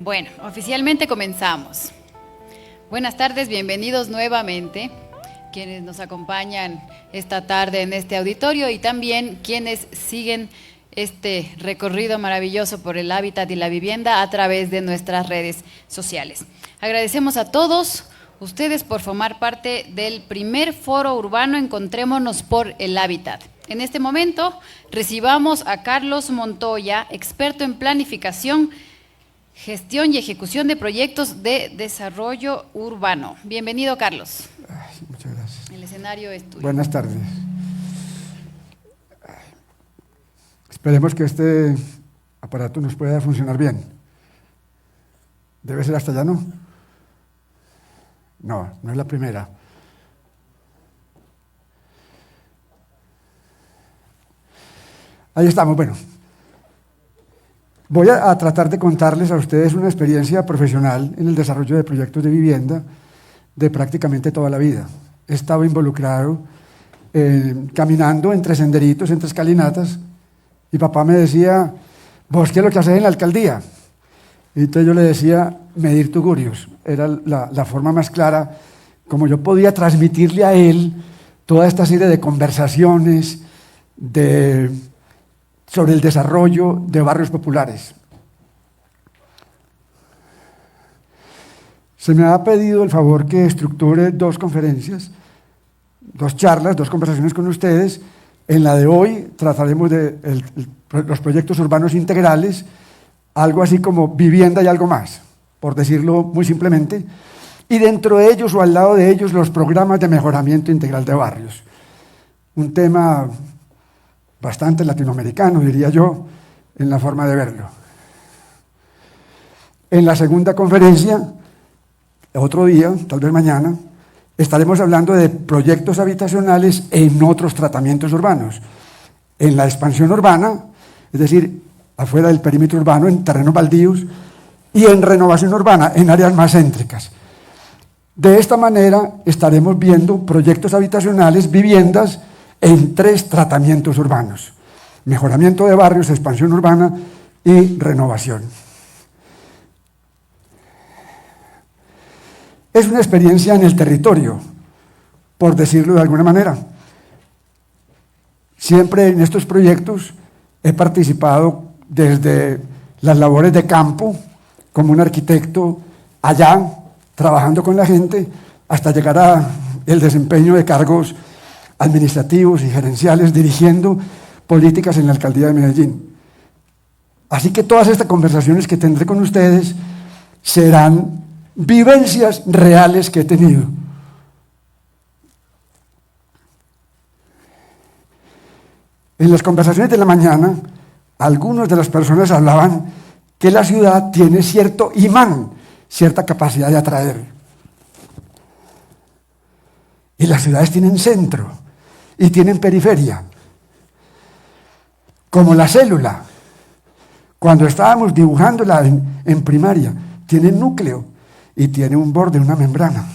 Bueno, oficialmente comenzamos. Buenas tardes, bienvenidos nuevamente quienes nos acompañan esta tarde en este auditorio y también quienes siguen este recorrido maravilloso por el hábitat y la vivienda a través de nuestras redes sociales. Agradecemos a todos ustedes por formar parte del primer foro urbano Encontrémonos por el Hábitat. En este momento recibamos a Carlos Montoya, experto en planificación, gestión y ejecución de proyectos de desarrollo urbano. Bienvenido, Carlos. Muchas gracias. El escenario es tuyo. Buenas tardes. Esperemos que este aparato nos pueda funcionar bien. ¿Debe ser hasta allá, no? No, no es la primera. Ahí estamos, bueno. Voy a tratar de contarles a ustedes una experiencia profesional en el desarrollo de proyectos de vivienda de prácticamente toda la vida. He estado involucrado caminando entre senderitos, entre escalinatas, y papá me decía, ¿vos qué es lo que haces en la alcaldía? Y entonces yo le decía, medir tugurios. Era la forma más clara como yo podía transmitirle a él toda esta serie de conversaciones sobre el desarrollo de barrios populares. Se me ha pedido el favor que estructure dos conferencias, dos charlas, dos conversaciones con ustedes. En la de hoy trataremos de los proyectos urbanos integrales, algo así como vivienda y algo más, por decirlo muy simplemente, y dentro de ellos o al lado de ellos los programas de mejoramiento integral de barrios. Un tema bastante latinoamericano, diría yo, en la forma de verlo. En la segunda conferencia, otro día, tal vez mañana, estaremos hablando de proyectos habitacionales en otros tratamientos urbanos. En la expansión urbana, es decir, afuera del perímetro urbano, en terrenos baldíos, y en renovación urbana, en áreas más céntricas. De esta manera estaremos viendo proyectos habitacionales, viviendas, en tres tratamientos urbanos: mejoramiento de barrios, expansión urbana y renovación. Es una experiencia en el territorio, por decirlo de alguna manera. Siempre en estos proyectos he participado desde las labores de campo, como un arquitecto allá, trabajando con la gente, hasta llegar al desempeño de cargos administrativos y gerenciales, dirigiendo políticas en la alcaldía de Medellín. Así que todas estas conversaciones que tendré con ustedes serán vivencias reales que he tenido. En las conversaciones de la mañana, algunas de las personas hablaban que la ciudad tiene cierto imán, cierta capacidad de atraer. Y las ciudades tienen centro y tienen periferia. Como la célula, cuando estábamos dibujándola en primaria, tiene núcleo y tiene un borde, una membrana.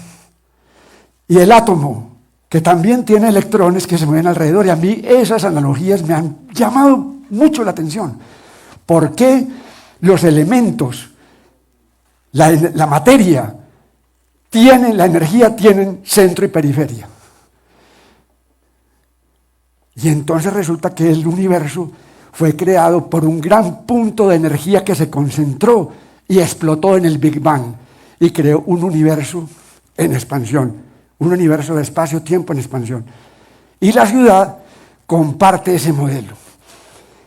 Y el átomo, que también tiene electrones que se mueven alrededor. Y a mí esas analogías me han llamado mucho la atención. ¿Por qué los elementos, la materia, la energía tienen centro y periferia? Y entonces resulta que el universo fue creado por un gran punto de energía que se concentró y explotó en el Big Bang y creó un universo en expansión, un universo de espacio-tiempo en expansión. Y la ciudad comparte ese modelo.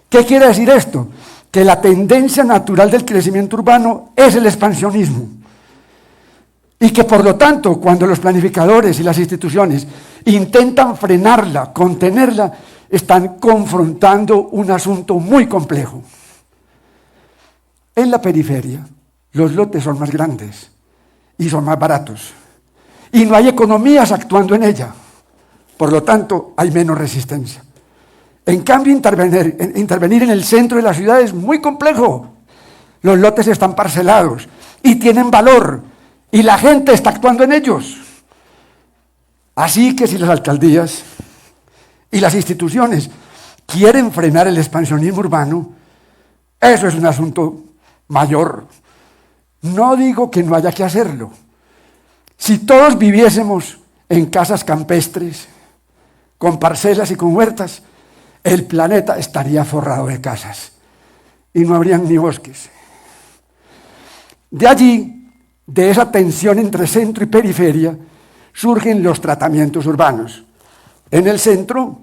¿Qué quiere decir esto? Que la tendencia natural del crecimiento urbano es el expansionismo. Y que por lo tanto, cuando los planificadores y las instituciones intentan frenarla, contenerla, están confrontando un asunto muy complejo. En la periferia, los lotes son más grandes y son más baratos. Y no hay economías actuando en ella. Por lo tanto, hay menos resistencia. En cambio, intervenir en el centro de la ciudad es muy complejo. Los lotes están parcelados y tienen valor. Y la gente está actuando en ellos. Así que si las alcaldías y las instituciones quieren frenar el expansionismo urbano, eso es un asunto mayor No digo que no haya que hacerlo. Si todos viviésemos en casas campestres, con parcelas y con huertas, el planeta estaría forrado de casas y no habrían ni bosques. De allí, de esa tensión entre centro y periferia, surgen los tratamientos urbanos. En el centro,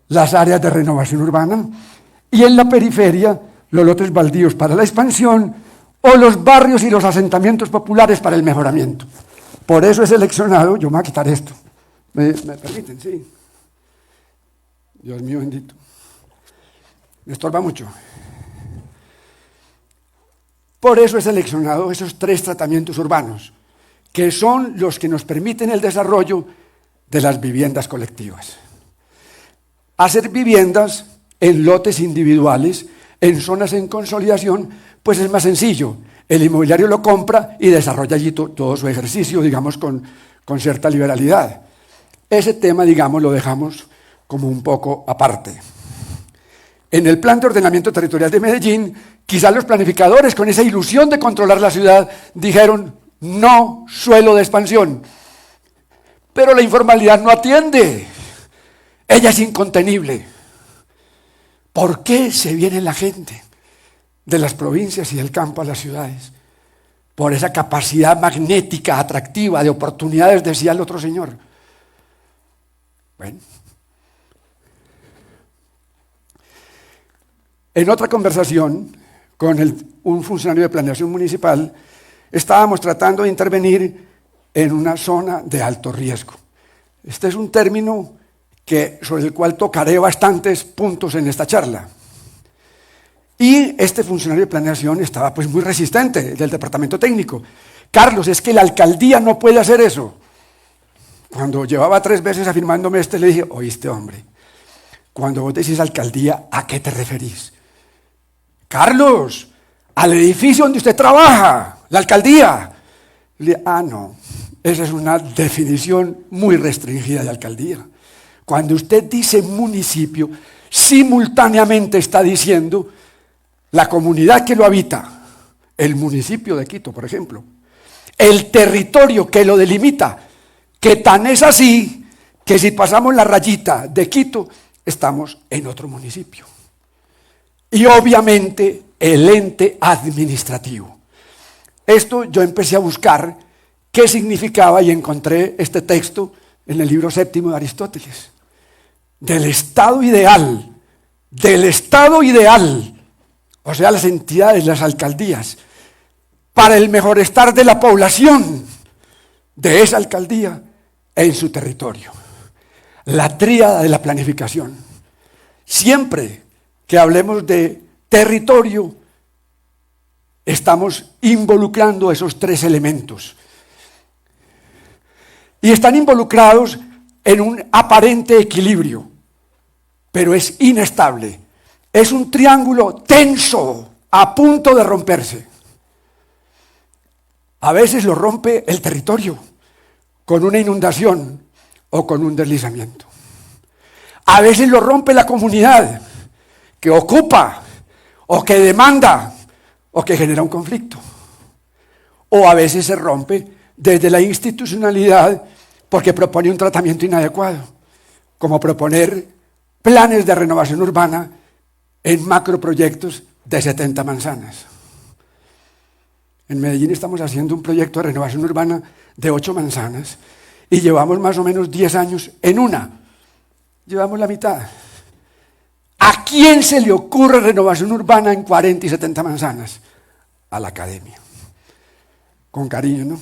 las áreas de renovación urbana, y en la periferia, los lotes baldíos para la expansión o los barrios y los asentamientos populares para el mejoramiento. Por eso he seleccionado, yo me voy a quitar esto. ¿Me permiten? Sí. Dios mío bendito. Me estorba mucho. Por eso he seleccionado esos 3 tratamientos urbanos, que son los que nos permiten el desarrollo de las viviendas colectivas. Hacer viviendas en lotes individuales, en zonas en consolidación, pues es más sencillo. El inmobiliario lo compra y desarrolla allí todo su ejercicio, digamos, con cierta liberalidad. Ese tema, digamos, lo dejamos como un poco aparte. En el Plan de Ordenamiento Territorial de Medellín, quizás los planificadores, con esa ilusión de controlar la ciudad, dijeron, no suelo de expansión. Pero la informalidad no atiende. Ella es incontenible. ¿Por qué se viene la gente de las provincias y del campo a las ciudades? Por esa capacidad magnética, atractiva, de oportunidades, decía el otro señor. Bueno. En otra conversación con un funcionario de planeación municipal, estábamos tratando de intervenir en una zona de alto riesgo. Este es un término sobre el cual tocaré bastantes puntos en esta charla. Y este funcionario de planeación estaba pues muy resistente, del departamento técnico. Carlos, es que la alcaldía no puede hacer eso. Cuando llevaba 3 veces afirmándome le dije, oíste hombre, cuando vos decís alcaldía, ¿a qué te referís? Carlos, al edificio donde usted trabaja, la alcaldía. Le dije, no, esa es una definición muy restringida de alcaldía. Cuando usted dice municipio, simultáneamente está diciendo la comunidad que lo habita, el municipio de Quito, por ejemplo, el territorio que lo delimita, que tan es así que si pasamos la rayita de Quito, estamos en otro municipio. Y obviamente el ente administrativo. Esto yo empecé a buscar qué significaba y encontré este texto en el libro 7 de Aristóteles. Del estado ideal, o sea, las entidades, las alcaldías, para el mejor-estar de la población de esa alcaldía en su territorio. La tríada de la planificación. Siempre que hablemos de territorio, estamos involucrando esos 3 elementos. Y están involucrados en un aparente equilibrio, pero es inestable. Es un triángulo tenso, a punto de romperse. A veces lo rompe el territorio, con una inundación o con un deslizamiento. A veces lo rompe la comunidad, que ocupa, o que demanda, o que genera un conflicto. O a veces se rompe desde la institucionalidad porque propone un tratamiento inadecuado, como proponer planes de renovación urbana en macroproyectos de 70 manzanas. En Medellín estamos haciendo un proyecto de renovación urbana de 8 manzanas y llevamos más o menos 10 años en una. Llevamos la mitad. ¿A quién se le ocurre renovación urbana en 40 y 70 manzanas? A la academia. Con cariño, ¿no?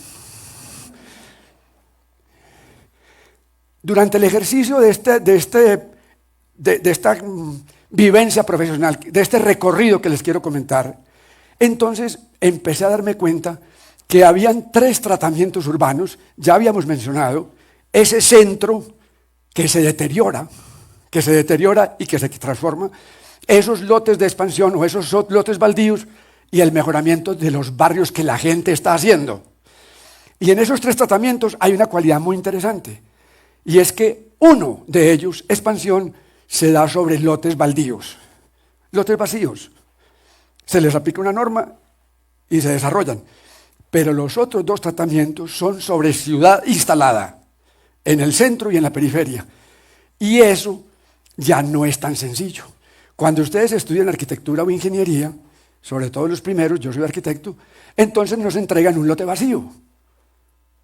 Durante el ejercicio de esta vivencia profesional, de este recorrido que les quiero comentar, entonces empecé a darme cuenta que habían 3 tratamientos urbanos, ya habíamos mencionado, ese centro que se deteriora y que se transforma, esos lotes de expansión o esos lotes baldíos y el mejoramiento de los barrios que la gente está haciendo. Y en esos 3 tratamientos hay una cualidad muy interesante, y es que uno de ellos, expansión, se da sobre lotes baldíos, lotes vacíos. Se les aplica una norma y se desarrollan. Pero los otros dos tratamientos son sobre ciudad instalada, en el centro y en la periferia. Y eso ya no es tan sencillo. Cuando ustedes estudian arquitectura o ingeniería, sobre todo los primeros, yo soy arquitecto, entonces nos entregan un lote vacío.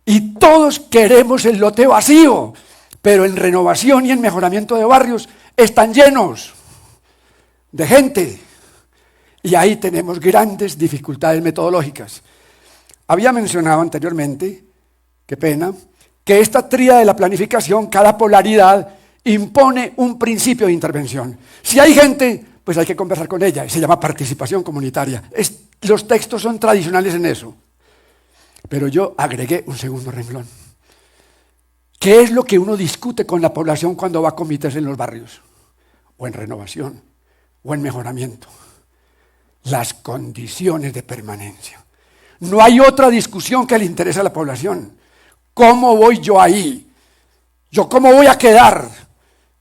Y todos queremos el lote vacío, pero en renovación y en mejoramiento de barrios están llenos de gente. Y ahí tenemos grandes dificultades metodológicas. Había mencionado anteriormente, qué pena, que esta tríada de la planificación, cada polaridad, impone un principio de intervención. Si hay gente, pues hay que conversar con ella, se llama participación comunitaria. Los textos son tradicionales en eso. Pero yo agregué un segundo renglón. ¿Qué es lo que uno discute con la población cuando va a comités en los barrios? O en renovación, o en mejoramiento. Las condiciones de permanencia. No hay otra discusión que le interese a la población. ¿Cómo voy yo ahí? ¿Yo cómo voy a quedar?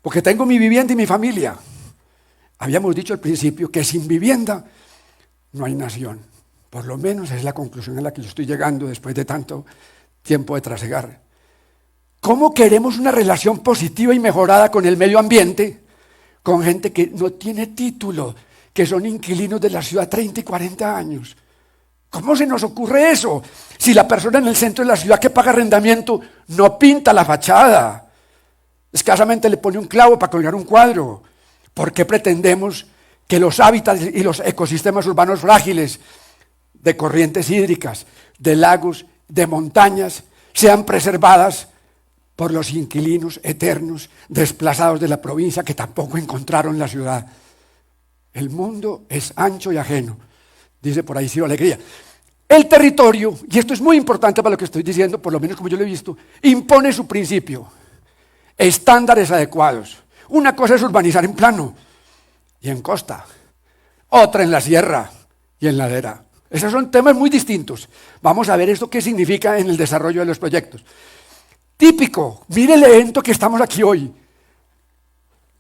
Porque tengo mi vivienda y mi familia. Habíamos dicho al principio que sin vivienda no hay nación. Por lo menos es la conclusión a la que yo estoy llegando después de tanto tiempo de trasegar. ¿Cómo queremos una relación positiva y mejorada con el medio ambiente? Con gente que no tiene título, que son inquilinos de la ciudad 30 y 40 años. ¿Cómo se nos ocurre eso? Si la persona en el centro de la ciudad que paga arrendamiento no pinta la fachada, escasamente le pone un clavo para colgar un cuadro. ¿Por qué pretendemos que los hábitats y los ecosistemas urbanos frágiles de corrientes hídricas, de lagos, de montañas, sean preservadas por los inquilinos eternos desplazados de la provincia que tampoco encontraron la ciudad? El mundo es ancho y ajeno, dice por ahí Ciro Alegría. El territorio, y esto es muy importante para lo que estoy diciendo, por lo menos como yo lo he visto, impone su principio. Estándares adecuados. Una cosa es urbanizar en plano y en costa, otra en la sierra y en ladera. Esos son temas muy distintos. Vamos a ver esto qué significa en el desarrollo de los proyectos. Típico, mire el evento que estamos aquí hoy,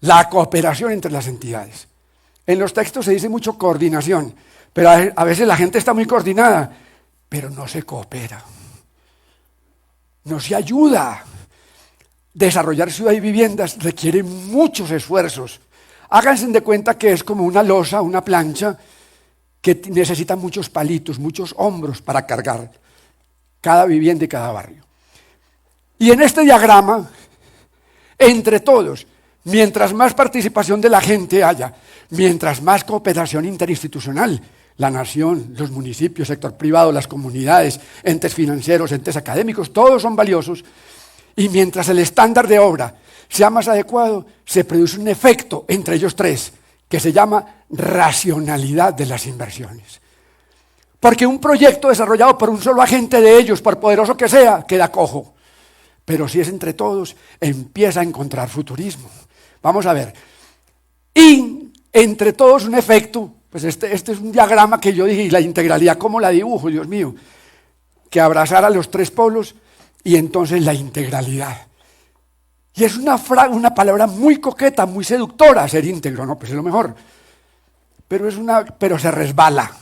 la cooperación entre las entidades. En los textos se dice mucho coordinación, pero a veces la gente está muy coordinada, pero no se coopera, no se ayuda. Desarrollar ciudad y viviendas requiere muchos esfuerzos. Háganse de cuenta que es como una losa, una plancha, que necesita muchos palitos, muchos hombros para cargar cada vivienda y cada barrio. Y en este diagrama, entre todos, mientras más participación de la gente haya, mientras más cooperación interinstitucional, la nación, los municipios, sector privado, las comunidades, entes financieros, entes académicos, todos son valiosos. Y mientras el estándar de obra sea más adecuado, se produce un efecto entre ellos tres que se llama racionalidad de las inversiones. Porque un proyecto desarrollado por un solo agente de ellos, por poderoso que sea, queda cojo. Pero si es entre todos, empieza a encontrar futurismo. Vamos a ver. Y entre todos un efecto, pues este es un diagrama que yo dije, y la integralidad, ¿cómo la dibujo, Dios mío? Que abrazara los tres polos. Y entonces la integralidad. Y es una palabra muy coqueta, muy seductora, ser íntegro, ¿no? Pues es lo mejor. Pero se resbala.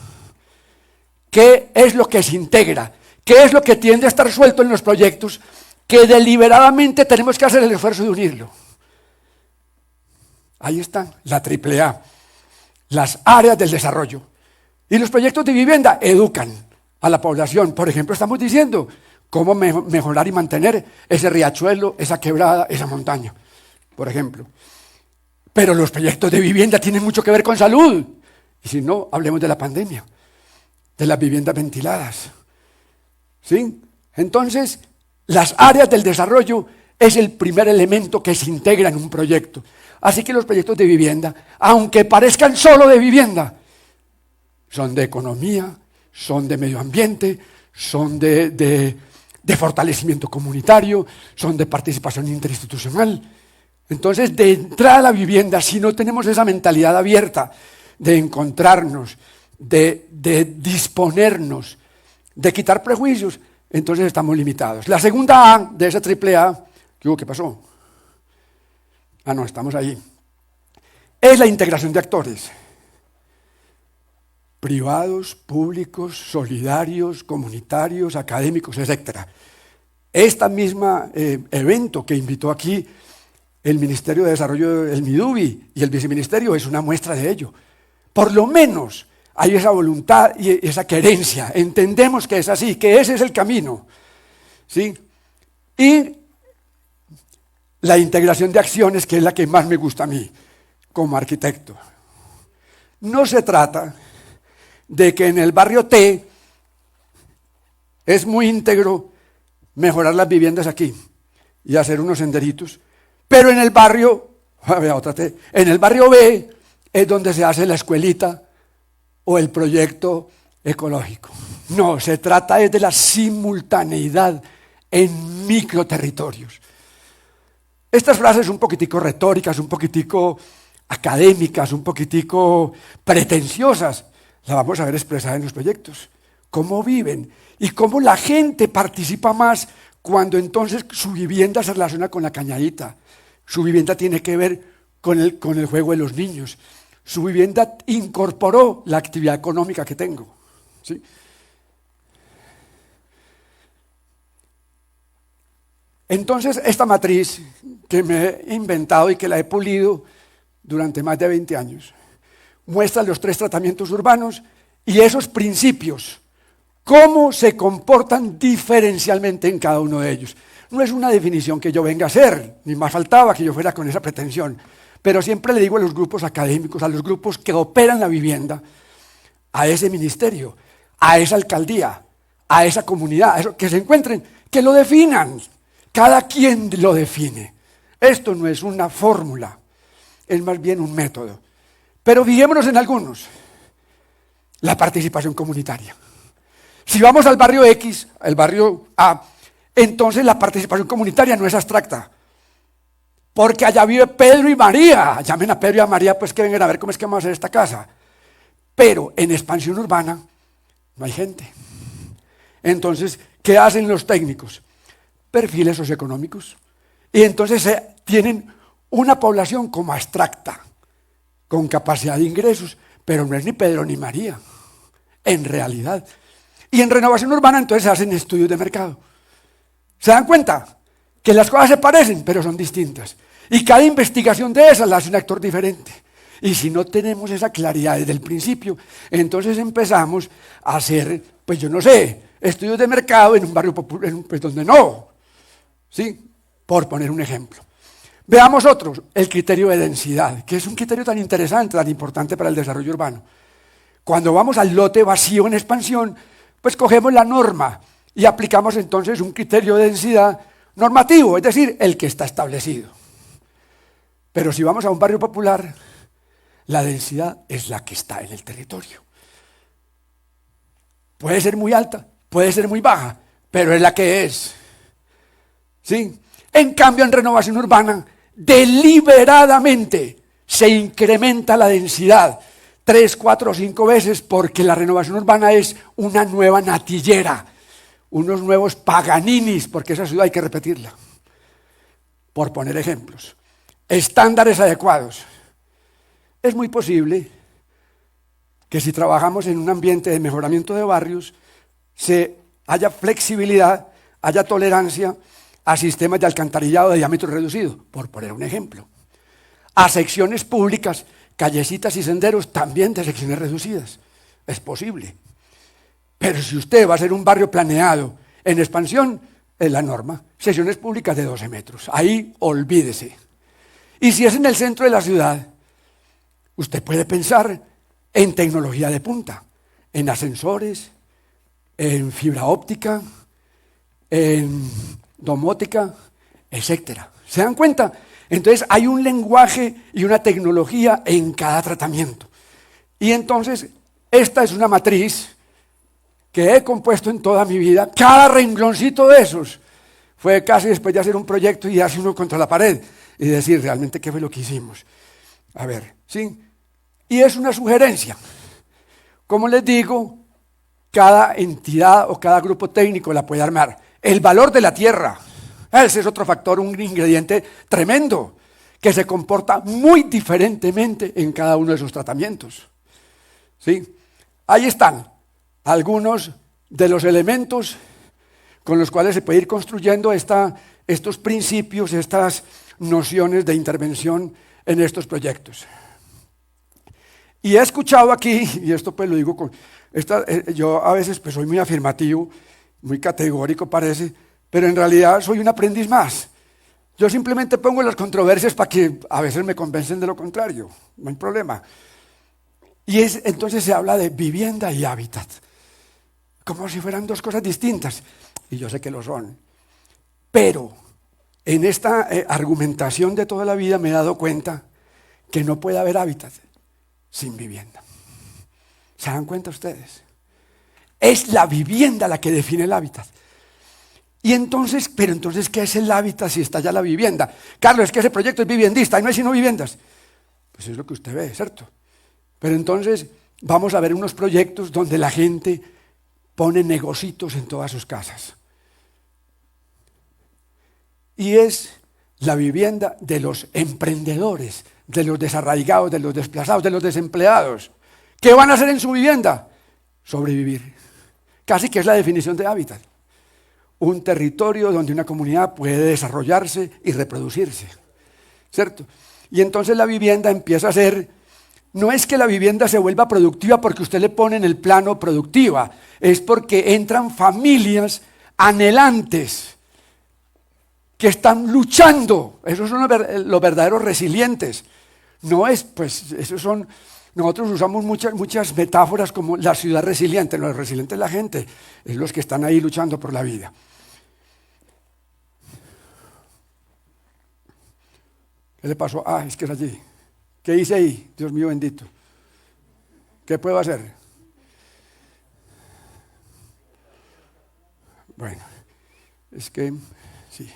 ¿Qué es lo que se integra? ¿Qué es lo que tiende a estar suelto en los proyectos que deliberadamente tenemos que hacer el esfuerzo de unirlo? Ahí está, la AAA, las áreas del desarrollo. Y los proyectos de vivienda educan a la población. Por ejemplo, estamos diciendo cómo mejorar y mantener ese riachuelo, esa quebrada, esa montaña, por ejemplo. Pero los proyectos de vivienda tienen mucho que ver con salud. Y si no, hablemos de la pandemia, de las viviendas ventiladas. ¿Sí? Entonces, las áreas del desarrollo es el primer elemento que se integra en un proyecto. Así que los proyectos de vivienda, aunque parezcan solo de vivienda, son de economía, son de medio ambiente, son de fortalecimiento comunitario, son de participación interinstitucional. Entonces, de entrada a la vivienda, si no tenemos esa mentalidad abierta de encontrarnos, de disponernos, de quitar prejuicios, entonces estamos limitados. La segunda A de esa AAA, ¿qué pasó? No, estamos ahí. Es la integración de actores. privados, públicos, solidarios, comunitarios, académicos, etc. Este mismo evento que invitó aquí el Ministerio de Desarrollo, el MIDUBI y el Viceministerio es una muestra de ello. Por lo menos hay esa voluntad y esa querencia. Entendemos que es así, que ese es el camino, ¿sí? Y la integración de acciones, que es la que más me gusta a mí como arquitecto. No se trata de que en el barrio T es muy íntegro mejorar las viviendas aquí y hacer unos senderitos, pero en el barrio, otra T, en el barrio B es donde se hace la escuelita o el proyecto ecológico. No, se trata de la simultaneidad en microterritorios. Estas frases un poquitico retóricas, un poquitico académicas, un poquitico pretenciosas, las vamos a ver expresadas en los proyectos. Cómo viven y cómo la gente participa más cuando entonces su vivienda se relaciona con la cañadita. Su vivienda tiene que ver con el juego de los niños. Su vivienda incorporó la actividad económica que tengo, ¿sí? Entonces, esta matriz que me he inventado y que la he pulido durante más de 20 años, muestra los 3 tratamientos urbanos y esos principios, cómo se comportan diferencialmente en cada uno de ellos. No es una definición que yo venga a hacer, ni más faltaba que yo fuera con esa pretensión, pero siempre le digo a los grupos académicos, a los grupos que operan la vivienda, a ese ministerio, a esa alcaldía, a esa comunidad, a eso, que se encuentren, que lo definan. Cada quien lo define. Esto no es una fórmula, es más bien un método. Pero fijémonos en algunos. La participación comunitaria. Si vamos al barrio X, al barrio A, entonces la participación comunitaria no es abstracta. Porque allá vive Pedro y María. Llamen a Pedro y a María, pues que vengan a ver cómo es que vamos a hacer esta casa. Pero en expansión urbana no hay gente. Entonces, ¿qué hacen los técnicos? Perfiles socioeconómicos. Y entonces tienen una población como abstracta, con capacidad de ingresos, pero no es ni Pedro ni María, en realidad. Y en renovación urbana entonces se hacen estudios de mercado. ¿Se dan cuenta? Que las cosas se parecen, pero son distintas. Y cada investigación de esas la hace un actor diferente. Y si no tenemos esa claridad desde el principio, entonces empezamos a hacer, pues yo no sé, estudios de mercado en un barrio popular, pues donde no. ¿Sí? Por poner un ejemplo. Veamos otros, el criterio de densidad, que es un criterio tan interesante, tan importante para el desarrollo urbano. Cuando vamos al lote vacío en expansión, pues cogemos la norma y aplicamos entonces un criterio de densidad normativo, es decir, el que está establecido. Pero si vamos a un barrio popular, la densidad es la que está en el territorio. Puede ser muy alta, puede ser muy baja, pero es la que es. ¿Sí? En cambio, en renovación urbana, deliberadamente se incrementa la densidad 3, 4, 5 veces porque la renovación urbana es una nueva natillera, unos nuevos Paganinis, porque esa ciudad hay que repetirla. Por poner ejemplos. Estándares adecuados. Es muy posible que si trabajamos en un ambiente de mejoramiento de barrios, haya flexibilidad, haya tolerancia a sistemas de alcantarillado de diámetro reducido, por poner un ejemplo. A secciones públicas, callecitas y senderos también de secciones reducidas. Es posible. Pero si usted va a hacer un barrio planeado en expansión, es la norma. Secciones públicas de 12 metros. Ahí olvídese. Y si es en el centro de la ciudad, usted puede pensar en tecnología de punta, en ascensores, en fibra óptica, en domótica, etcétera. ¿Se dan cuenta? Entonces hay un lenguaje y una tecnología en cada tratamiento. Y entonces esta es una matriz que he compuesto en toda mi vida. Cada rengloncito de esos fue casi después de hacer un proyecto y darse uno contra la pared y decir realmente qué fue lo que hicimos. A ver, ¿sí? Y es una sugerencia. Como les digo, cada entidad o cada grupo técnico la puede armar. El valor de la tierra, ese es otro factor, un ingrediente tremendo, que se comporta muy diferentemente en cada uno de esos tratamientos. ¿Sí? Ahí están algunos de los elementos con los cuales se puede ir construyendo estos principios, estas nociones de intervención en estos proyectos. Y he escuchado aquí, y esto pues lo digo yo a veces pues soy muy afirmativo, muy categórico parece, pero en realidad soy un aprendiz más. Yo simplemente pongo las controversias para que a veces me convencen de lo contrario, no hay problema. Y entonces se habla de vivienda y hábitat, como si fueran dos cosas distintas, y yo sé que lo son. Pero en esta argumentación de toda la vida me he dado cuenta que no puede haber hábitat sin vivienda. ¿Se dan cuenta ustedes? Es la vivienda la que define el hábitat. Pero entonces, ¿qué es el hábitat si está ya la vivienda? Carlos, es que ese proyecto es viviendista, y no hay sino viviendas. Pues es lo que usted ve, ¿cierto? Pero entonces vamos a ver unos proyectos donde la gente pone negocios en todas sus casas. Y es la vivienda de los emprendedores, de los desarraigados, de los desplazados, de los desempleados. ¿Qué van a hacer en su vivienda? Sobrevivir. Casi que es la definición de hábitat. Un territorio donde una comunidad puede desarrollarse y reproducirse, ¿cierto? Y entonces la vivienda empieza a ser, no es que la vivienda se vuelva productiva porque usted le pone en el plano productiva, es porque entran familias anhelantes que están luchando. Esos son los verdaderos resilientes. No es, pues, nosotros usamos muchas metáforas como la ciudad resiliente. Los resilientes es la gente, es los que están ahí luchando por la vida. ¿Qué le pasó? Es que es allí. ¿Qué hice ahí? Dios mío bendito. ¿Qué puedo hacer? Bueno, es que sí.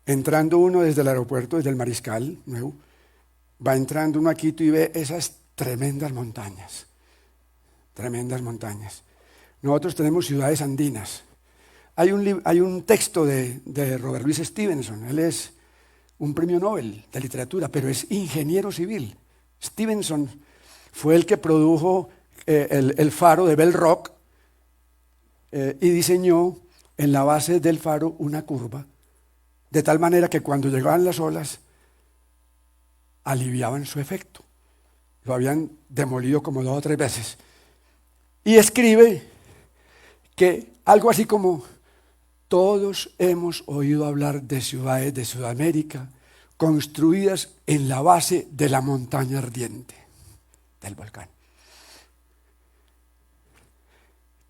Entrando uno desde el aeropuerto, desde el Mariscal nuevo, va entrando uno a Quito y ve esas tremendas montañas. Tremendas montañas. Nosotros tenemos ciudades andinas. Hay un texto de Robert Louis Stevenson. Él es un premio Nobel de literatura, pero es ingeniero civil. Stevenson fue el que produjo el faro de Bell Rock y diseñó en la base del faro una curva, de tal manera que cuando llegaban las olas, aliviaban su efecto. Lo habían demolido como 2 o 3 veces. Y escribe que algo así como: todos hemos oído hablar de ciudades de Sudamérica construidas en la base de la montaña ardiente, del volcán.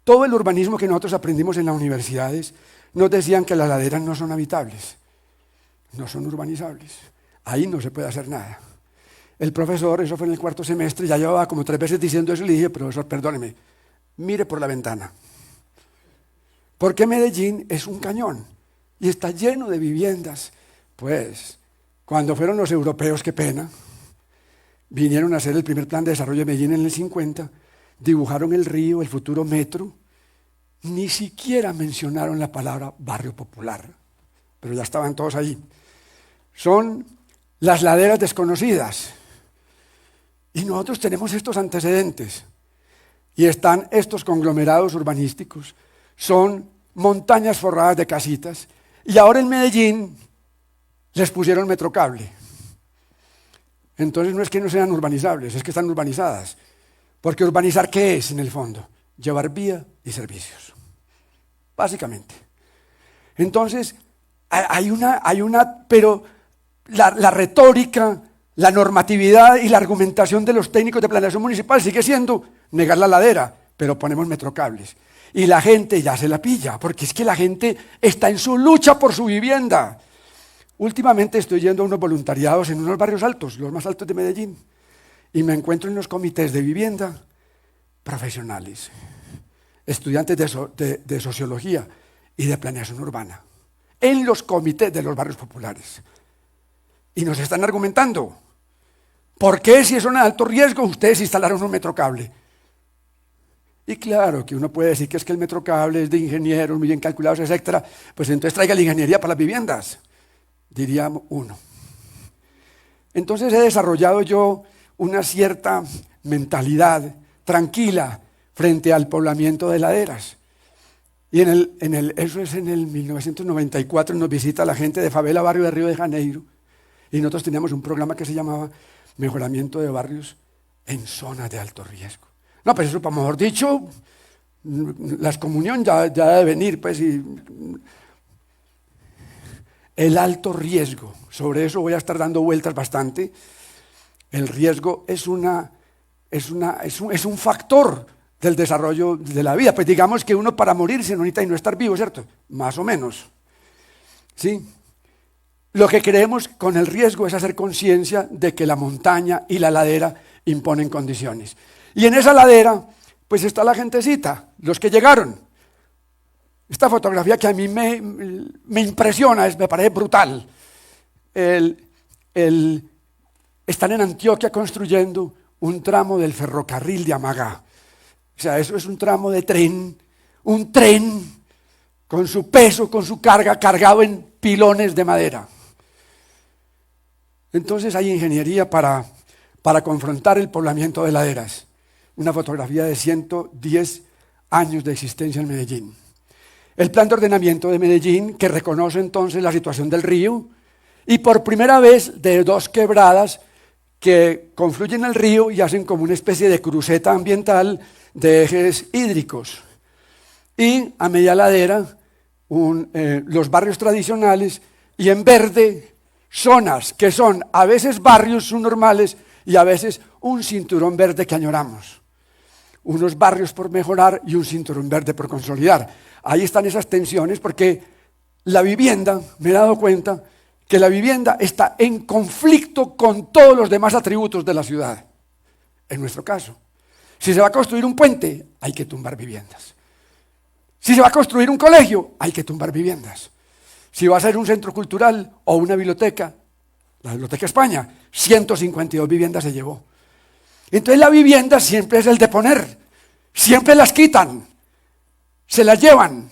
Todo el urbanismo que nosotros aprendimos en las universidades nos decían que las laderas no son habitables, no son urbanizables. Ahí no se puede hacer nada. El profesor, eso fue en el 4º semestre, ya llevaba como 3 veces diciendo eso y le dije: profesor, perdóneme, mire por la ventana. Porque Medellín es un cañón y está lleno de viviendas. Pues, cuando fueron los europeos, qué pena, vinieron a hacer el primer plan de desarrollo de Medellín en el 50, dibujaron el río, el futuro metro, ni siquiera mencionaron la palabra barrio popular, pero ya estaban todos ahí. Son las laderas desconocidas. Y nosotros tenemos estos antecedentes. Y están estos conglomerados urbanísticos. Son montañas forradas de casitas. Y ahora en Medellín les pusieron metrocable. Entonces no es que no sean urbanizables, es que están urbanizadas. Porque urbanizar, ¿qué es en el fondo? Llevar vía y servicios, básicamente. Entonces, pero la retórica, la normatividad y la argumentación de los técnicos de planeación municipal sigue siendo negar la ladera, pero ponemos metrocables. Y la gente ya se la pilla, porque es que la gente está en su lucha por su vivienda. Últimamente estoy yendo a unos voluntariados en unos barrios altos, los más altos de Medellín, y me encuentro en los comités de vivienda profesionales, estudiantes de sociología y de planeación urbana, en los comités de los barrios populares. Y nos están argumentando, ¿por qué si es un alto riesgo ustedes instalaron un metrocable? Y claro que uno puede decir que es que el metrocable es de ingenieros muy bien calculados, etcétera, pues entonces traiga la ingeniería para las viviendas, diríamos uno. Entonces he desarrollado yo una cierta mentalidad tranquila frente al poblamiento de laderas. Y eso es en el 1994, nos visita la gente de Favela Barrio de Río de Janeiro, y nosotros teníamos un programa que se llamaba Mejoramiento de Barrios en Zonas de Alto Riesgo. No, pues eso, para mejor dicho, la excomunión ya debe venir, pues, y el alto riesgo, sobre eso voy a estar dando vueltas bastante. El riesgo es un factor del desarrollo de la vida. Pues digamos que uno para morirse no necesita y no estar vivo, ¿cierto? Más o menos. ¿Sí? Lo que queremos con el riesgo es hacer conciencia de que la montaña y la ladera imponen condiciones. Y en esa ladera, pues está la gentecita, los que llegaron. Esta fotografía que a mí me impresiona, me parece brutal. Están en Antioquia construyendo un tramo del ferrocarril de Amagá. O sea, eso es un tramo de tren, un tren con su peso, con su carga, cargado en pilones de madera. Entonces hay ingeniería para confrontar el poblamiento de laderas. Una fotografía de 110 años de existencia en Medellín. El plan de ordenamiento de Medellín, que reconoce entonces la situación del río, y por primera vez de dos quebradas que confluyen al río y hacen como una especie de cruceta ambiental de ejes hídricos. Y a media ladera, los barrios tradicionales, y en verde, zonas que son a veces barrios subnormales y a veces un cinturón verde que añoramos. Unos barrios por mejorar y un cinturón verde por consolidar. Ahí están esas tensiones porque la vivienda, me he dado cuenta que la vivienda está en conflicto con todos los demás atributos de la ciudad. En nuestro caso, si se va a construir un puente, hay que tumbar viviendas. Si se va a construir un colegio, hay que tumbar viviendas. Si va a ser un centro cultural o una biblioteca, la Biblioteca España, 152 viviendas se llevó. Entonces la vivienda siempre es el de poner, siempre las quitan, se las llevan,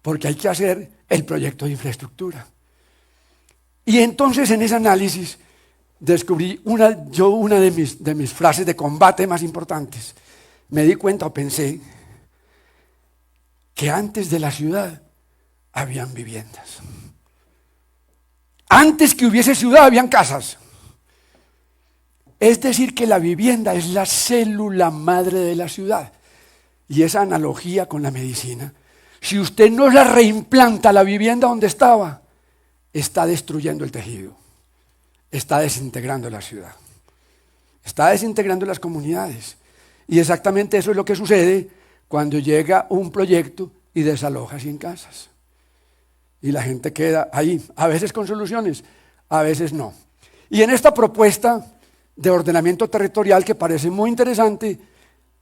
porque hay que hacer el proyecto de infraestructura. Y entonces en ese análisis descubrí una de mis frases de combate más importantes. Me di cuenta o pensé que antes de la ciudad habían viviendas. Antes que hubiese ciudad habían casas. Es decir, que la vivienda es la célula madre de la ciudad. Y esa analogía con la medicina, si usted no la reimplanta la vivienda donde estaba, está destruyendo el tejido, está desintegrando la ciudad, está desintegrando las comunidades. Y exactamente eso es lo que sucede cuando llega un proyecto y desaloja 100 casas. Y la gente queda ahí, a veces con soluciones, a veces no. Y en esta propuesta de ordenamiento territorial, que parece muy interesante,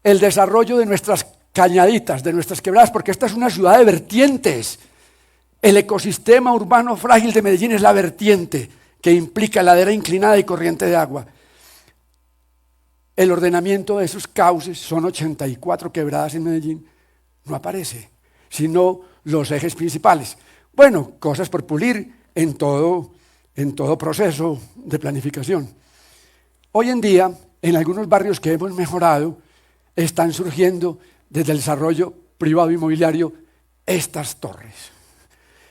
el desarrollo de nuestras cañaditas, de nuestras quebradas, porque esta es una ciudad de vertientes. El ecosistema urbano frágil de Medellín es la vertiente que implica ladera inclinada y corriente de agua. El ordenamiento de esos cauces, son 84 quebradas en Medellín, no aparece, sino los ejes principales. Bueno, cosas por pulir en todo proceso de planificación. Hoy en día, en algunos barrios que hemos mejorado, están surgiendo desde el desarrollo privado inmobiliario estas torres.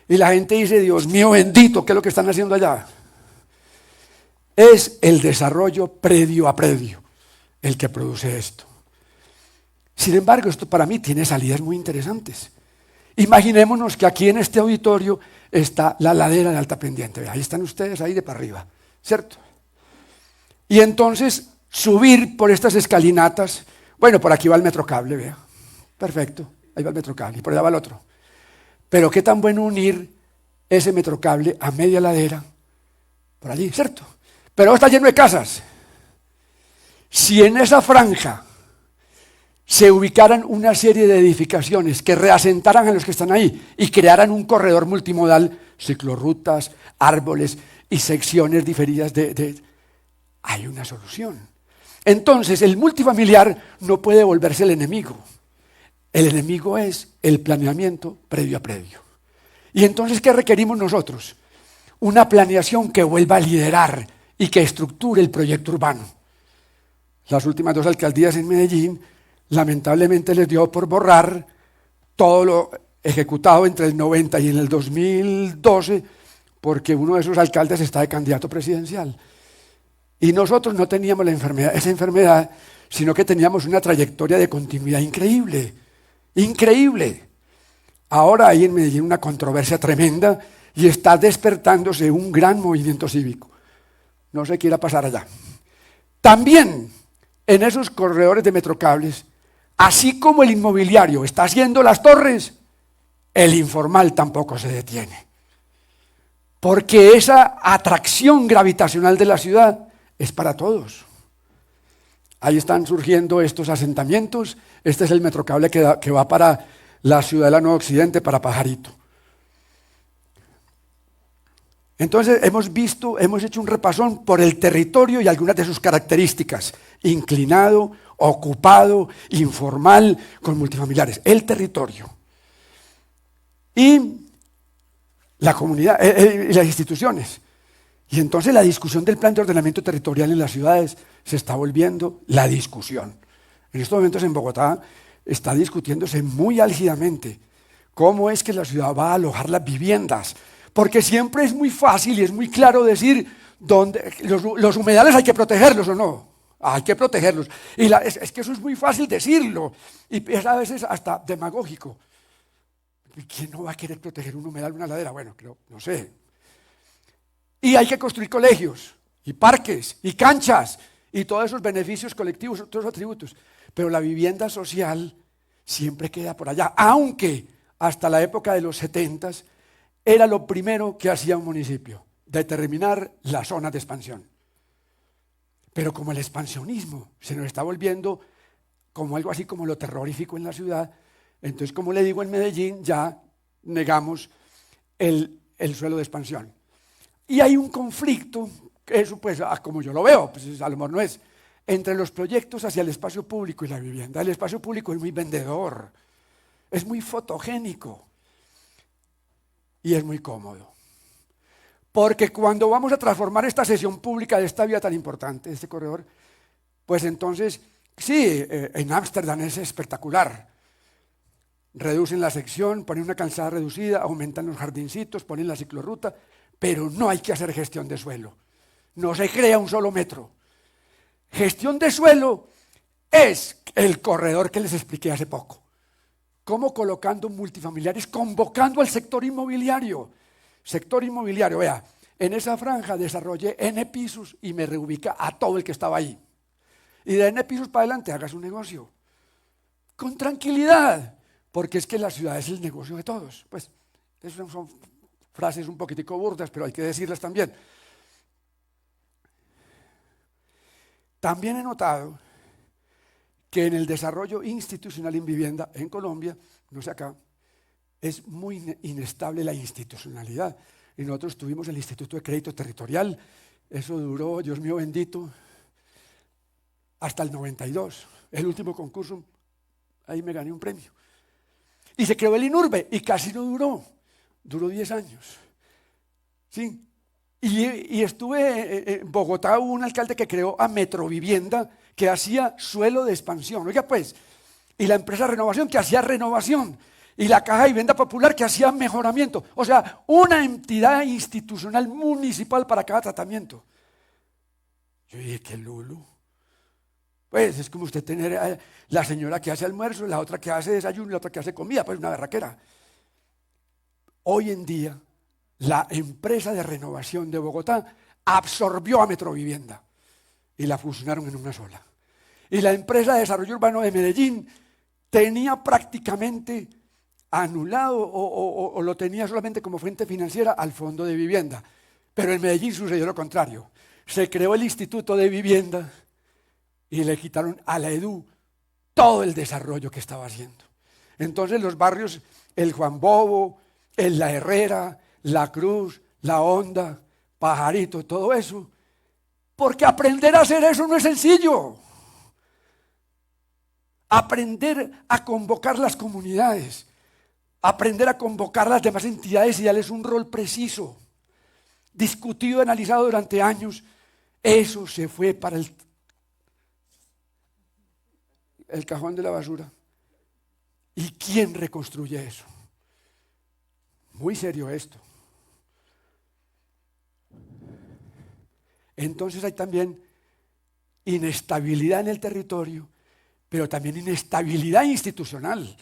Y la gente dice, Dios mío bendito, ¿qué es lo que están haciendo allá? Es el desarrollo predio a predio el que produce esto. Sin embargo, esto para mí tiene salidas muy interesantes. Imaginémonos que aquí en este auditorio está la ladera de alta pendiente. Ahí están ustedes, ahí de para arriba, ¿cierto? Y entonces subir por estas escalinatas, bueno, por aquí va el metrocable, vea, perfecto, ahí va el metrocable y por allá va el otro. Pero qué tan bueno unir ese metrocable a media ladera, por allí, ¿cierto? Pero está lleno de casas. Si en esa franja se ubicaran una serie de edificaciones que reasentaran a los que están ahí y crearan un corredor multimodal, ciclorrutas, árboles y secciones diferidas hay una solución. Entonces el multifamiliar no puede volverse el enemigo. El enemigo es el planeamiento predio a predio. Y entonces, ¿qué requerimos nosotros? Una planeación que vuelva a liderar y que estructure el proyecto urbano. Las últimas 2 alcaldías en Medellín, lamentablemente les dio por borrar todo lo ejecutado entre el 90 y en el 2012, porque uno de esos alcaldes está de candidato presidencial. Y nosotros no teníamos esa enfermedad, sino que teníamos una trayectoria de continuidad increíble, increíble. Ahora hay en Medellín una controversia tremenda y está despertándose un gran movimiento cívico. No se quiera pasar allá. También en esos corredores de Metrocables, así como el inmobiliario está haciendo las torres, el informal tampoco se detiene. Porque esa atracción gravitacional de la ciudad es para todos. Ahí están surgiendo estos asentamientos. Este es el Metrocable que va para la ciudad de la Nueva Occidente, para Pajarito. Entonces hemos hecho un repasón por el territorio y algunas de sus características: inclinado, ocupado, informal, con multifamiliares. El territorio. Y la comunidad, y las instituciones. Y entonces la discusión del plan de ordenamiento territorial en las ciudades se está volviendo la discusión. En estos momentos en Bogotá está discutiéndose muy álgidamente cómo es que la ciudad va a alojar las viviendas. Porque siempre es muy fácil y es muy claro decir dónde los humedales hay que protegerlos o no. Hay que protegerlos. Y es que eso es muy fácil decirlo. Y es a veces hasta demagógico. ¿Quién no va a querer proteger un humedal, una ladera? Bueno, no sé. Y hay que construir colegios, y parques, y canchas, y todos esos beneficios colectivos, todos esos atributos. Pero la vivienda social siempre queda por allá. Aunque hasta la época de los 70s era lo primero que hacía un municipio: determinar las zonas de expansión. Pero como el expansionismo se nos está volviendo como algo así como lo terrorífico en la ciudad, entonces, como le digo, en Medellín ya negamos el suelo de expansión. Y hay un conflicto, eso pues, como yo lo veo, pues a lo mejor no es, entre los proyectos hacia el espacio público y la vivienda. El espacio público es muy vendedor, es muy fotogénico y es muy cómodo. Porque cuando vamos a transformar esta sesión pública de esta vía tan importante, este corredor, pues entonces, sí, en Ámsterdam es espectacular. Reducen la sección, ponen una calzada reducida, aumentan los jardincitos, ponen la ciclorruta, pero no hay que hacer gestión de suelo. No se crea un solo metro. Gestión de suelo es el corredor que les expliqué hace poco. Cómo colocando multifamiliares, convocando al sector inmobiliario. Sector inmobiliario, vea, en esa franja desarrollé N pisos y me reubica a todo el que estaba ahí. Y de N pisos para adelante haga su negocio. Con tranquilidad. Porque es que la ciudad es el negocio de todos. Pues, esas son frases un poquitico burdas, pero hay que decirlas también. También he notado que en el desarrollo institucional en vivienda en Colombia, no sé acá, es muy inestable la institucionalidad. Y nosotros tuvimos el Instituto de Crédito Territorial, eso duró, Dios mío bendito, hasta el 92. El último concurso, ahí me gané un premio. Y se creó el INURBE y casi no duró 10 años. ¿Sí? Y estuve en Bogotá, hubo un alcalde que creó a Metrovivienda, que hacía suelo de expansión. Oiga pues, y la empresa Renovación que hacía renovación, y la Caja de Vivienda Popular que hacía mejoramiento. O sea, una entidad institucional municipal para cada tratamiento. Yo dije, qué lulo. Pues es como usted tener a la señora que hace almuerzo, la otra que hace desayuno y la otra que hace comida, pues una berraquera. Hoy en día, la empresa de renovación de Bogotá absorbió a Metrovivienda y la fusionaron en una sola. Y la empresa de desarrollo urbano de Medellín tenía prácticamente anulado o lo tenía solamente como fuente financiera al fondo de vivienda. Pero en Medellín sucedió lo contrario. Se creó el Instituto de Vivienda y le quitaron a la EDU todo el desarrollo que estaba haciendo. Entonces los barrios, el Juan Bobo, el La Herrera, La Cruz, La Honda, Pajarito, todo eso, porque aprender a hacer eso no es sencillo. Aprender a convocar las comunidades, aprender a convocar las demás entidades y darles un rol preciso, discutido, analizado durante años, Eso se fue para el cajón de la basura. ¿Y quién reconstruye eso? Muy serio esto. Entonces hay también inestabilidad en el territorio, pero también inestabilidad institucional.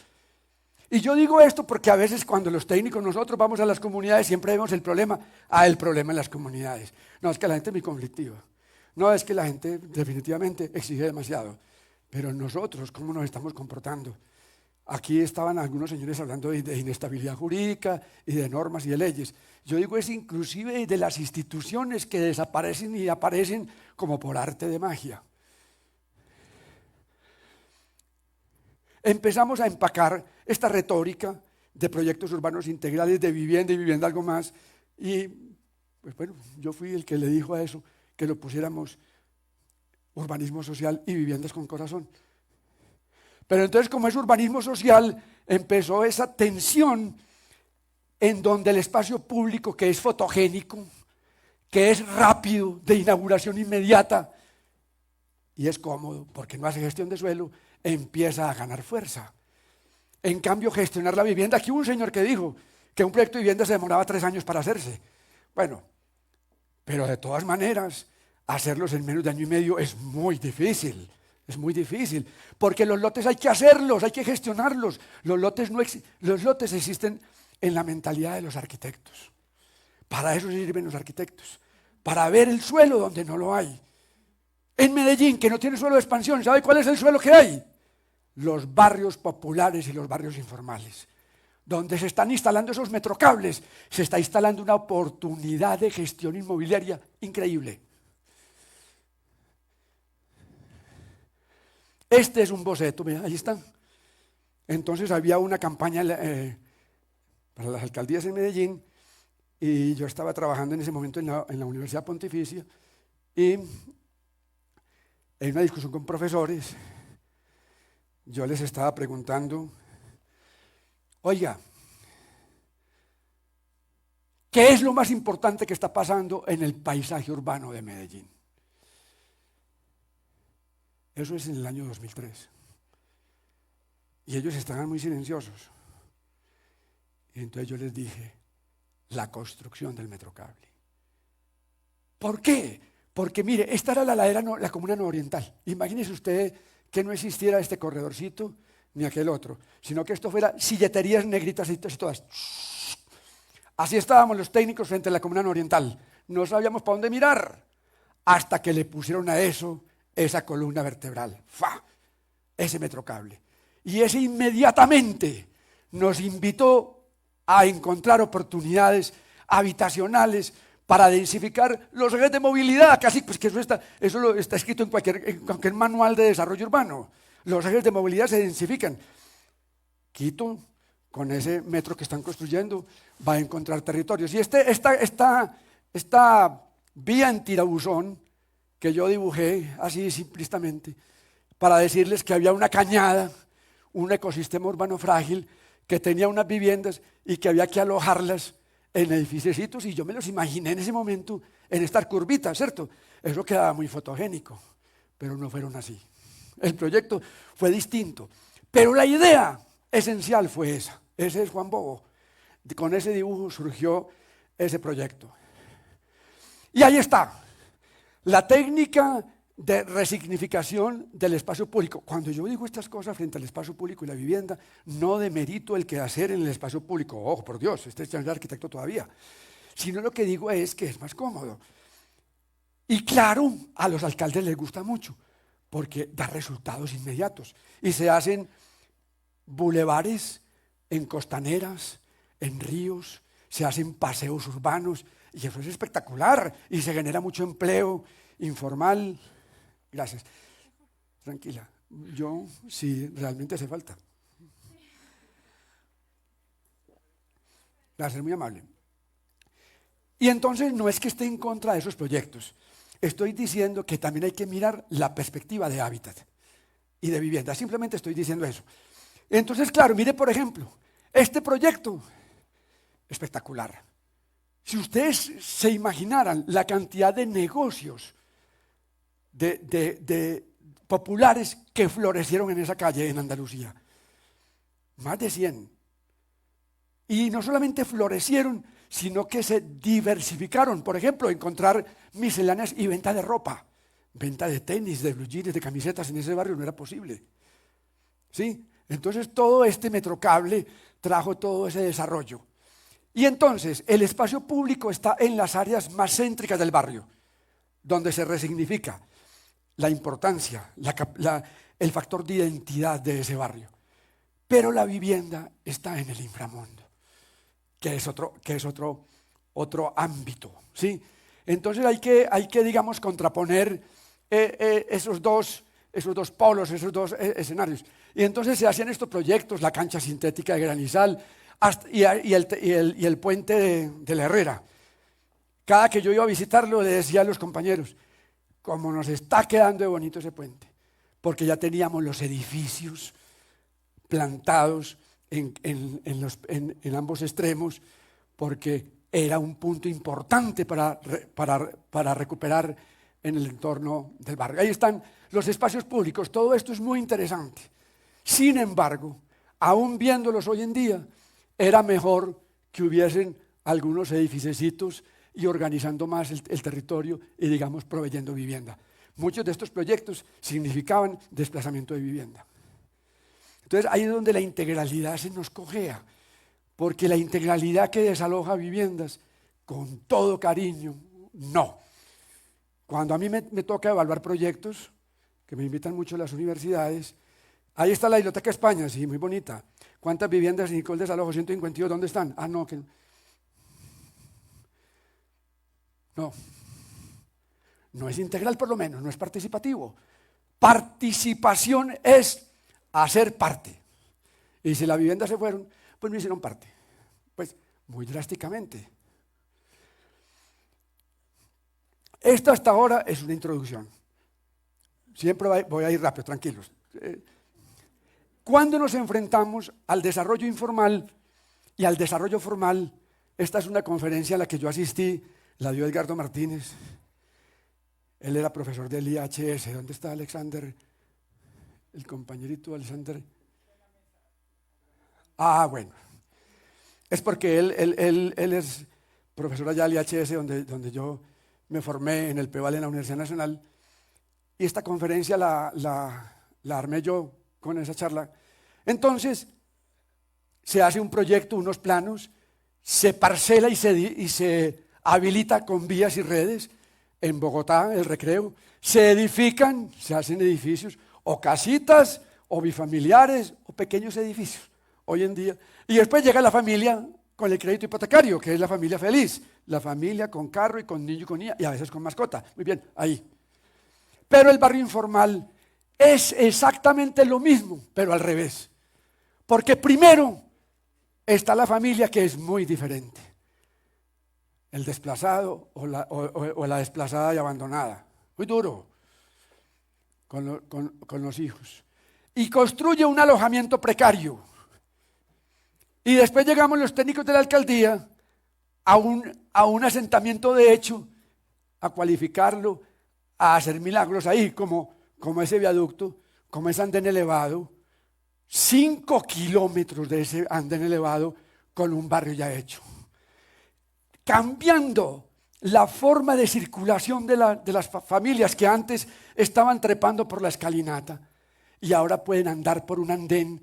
Y yo digo esto porque a veces cuando los técnicos nosotros vamos a las comunidades siempre vemos el problema en las comunidades. No, es que la gente es muy conflictiva. No, es que la gente definitivamente exige demasiado. Pero nosotros, ¿cómo nos estamos comportando? Aquí estaban algunos señores hablando de inestabilidad jurídica y de normas y de leyes. Yo digo es inclusive de las instituciones que desaparecen y aparecen como por arte de magia. Empezamos a empacar esta retórica de proyectos urbanos integrales, de vivienda y vivienda algo más. Y pues bueno, yo fui el que le dijo a eso que lo pusiéramos urbanismo social y viviendas con corazón. Pero entonces, como es urbanismo social, empezó esa tensión en donde el espacio público, que es fotogénico, que es rápido, de inauguración inmediata, y es cómodo, porque no hace gestión de suelo, empieza a ganar fuerza. En cambio, gestionar la vivienda, aquí hubo un señor que dijo que un proyecto de vivienda se demoraba 3 años para hacerse. Bueno, pero de todas maneras, hacerlos en menos de año y medio es muy difícil. Es muy difícil, porque los lotes hay que hacerlos, hay que gestionarlos. Los lotes existen en la mentalidad de los arquitectos. Para eso sirven los arquitectos, para ver el suelo donde no lo hay. En Medellín, que no tiene suelo de expansión, ¿sabe cuál es el suelo que hay? Los barrios populares y los barrios informales. Donde se están instalando esos metrocables, se está instalando una oportunidad de gestión inmobiliaria increíble. Este es un boceto, mira, ahí están. Entonces había una campaña para las alcaldías en Medellín y yo estaba trabajando en ese momento en la Universidad Pontificia y en una discusión con profesores yo les estaba preguntando, oiga, ¿qué es lo más importante que está pasando en el paisaje urbano de Medellín? Eso es en el año 2003. Y ellos estaban muy silenciosos. Y entonces yo les dije, la construcción del metrocable. ¿Por qué? Porque mire, esta era la comuna nororiental. Imagínese usted que no existiera este corredorcito ni aquel otro, sino que esto fuera silleterías negritas y todas. Así estábamos los técnicos frente a la comuna nororiental. No sabíamos para dónde mirar, hasta que le pusieron a eso esa columna vertebral, ¡fa! Ese metrocable. Y ese inmediatamente nos invitó a encontrar oportunidades habitacionales para densificar los ejes de movilidad, casi pues que eso está escrito en cualquier manual de desarrollo urbano. Los ejes de movilidad se densifican. Quito, con ese metro que están construyendo, va a encontrar territorios. Y esta vía en tirabuzón que yo dibujé así simplistamente para decirles que había una cañada, un ecosistema urbano frágil que tenía unas viviendas y que había que alojarlas en edificios, y yo me los imaginé en ese momento en estas curvitas, ¿cierto? Eso quedaba muy fotogénico, pero no fueron así. El proyecto fue distinto, pero la idea esencial fue esa. Ese es Juan Bogo. Con ese dibujo surgió ese proyecto. Y ahí está, la técnica de resignificación del espacio público. Cuando yo digo estas cosas frente al espacio público y la vivienda, no demerito el quehacer en el espacio público. Ojo, por Dios, este es el arquitecto todavía. Sino lo que digo es que es más cómodo. Y claro, a los alcaldes les gusta mucho, porque da resultados inmediatos. Y se hacen bulevares en costaneras, en ríos, se hacen paseos urbanos, y eso es espectacular, y se genera mucho empleo informal. Gracias. Tranquila. Yo sí, realmente hace falta. Gracias, muy amable. Y entonces no es que esté en contra de esos proyectos. Estoy diciendo que también hay que mirar la perspectiva de hábitat y de vivienda. Simplemente estoy diciendo eso. Entonces, claro, mire por ejemplo, este proyecto espectacular. Si ustedes se imaginaran la cantidad de negocios de populares que florecieron en esa calle en Andalucía. Más de 100. Y no solamente florecieron, sino que se diversificaron. Por ejemplo, encontrar misceláneas y venta de ropa, venta de tenis, de blue jeans, de camisetas en ese barrio no era posible. ¿Sí? Entonces todo este metrocable trajo todo ese desarrollo. Y entonces el espacio público está en las áreas más céntricas del barrio, donde se resignifica la importancia, el factor de identidad de ese barrio. Pero la vivienda está en el inframundo, que es otro ámbito, ¿sí? Entonces hay que digamos, contraponer esos dos polos, esos dos escenarios. Y entonces se hacían estos proyectos, la cancha sintética de Granizal y el puente de la Herrera. Cada que yo iba a visitarlo le decía a los compañeros, como nos está quedando de bonito ese puente, porque ya teníamos los edificios plantados en ambos extremos, porque era un punto importante para recuperar en el entorno del barrio. Ahí están los espacios públicos, todo esto es muy interesante. Sin embargo, aún viéndolos hoy en día, era mejor que hubiesen algunos edificiecitos y organizando más el territorio y, digamos, proveyendo vivienda. Muchos de estos proyectos significaban desplazamiento de vivienda. Entonces ahí es donde la integralidad se nos cojea, porque la integralidad que desaloja viviendas con todo cariño, no. Cuando a mí me toca evaluar proyectos, que me invitan mucho las universidades, ahí está la Biblioteca España, sí, muy bonita. ¿Cuántas viviendas indicó el desalojo? 152, ¿dónde están? Ah, no, que... No es integral por lo menos, no es participativo. Participación es hacer parte. Y si la vivienda se fueron, pues no hicieron parte. Pues muy drásticamente. Esto hasta ahora es una introducción. Siempre voy a ir rápido, tranquilos. Cuando nos enfrentamos al desarrollo informal y al desarrollo formal, esta es una conferencia a la que yo asistí, la dio Edgardo Martínez. Él era profesor del IHS. ¿Dónde está Alexander? El compañerito Alexander. Ah, bueno. Es porque él es profesor allá del IHS, donde yo me formé en el PEVAL en la Universidad Nacional. Y esta conferencia la armé yo con esa charla. Entonces, se hace un proyecto, unos planos, se parcela y se habilita con vías y redes. En Bogotá, el Recreo, se edifican, se hacen edificios, o casitas, o bifamiliares, o pequeños edificios, hoy en día. Y después llega la familia con el crédito hipotecario, que es la familia feliz, la familia con carro y con niño y con niña, y a veces con mascota. Muy bien, ahí. Pero el barrio informal es exactamente lo mismo, pero al revés. Porque primero está la familia, que es muy diferente. El desplazado o la desplazada y abandonada. Muy duro con los hijos. Y construye un alojamiento precario. Y después llegamos los técnicos de la alcaldía a un asentamiento de hecho, a cualificarlo, a hacer milagros ahí, como ese viaducto, como ese andén elevado, 5 kilómetros de ese andén elevado con un barrio ya hecho. Cambiando la forma de circulación de las familias que antes estaban trepando por la escalinata y ahora pueden andar por un andén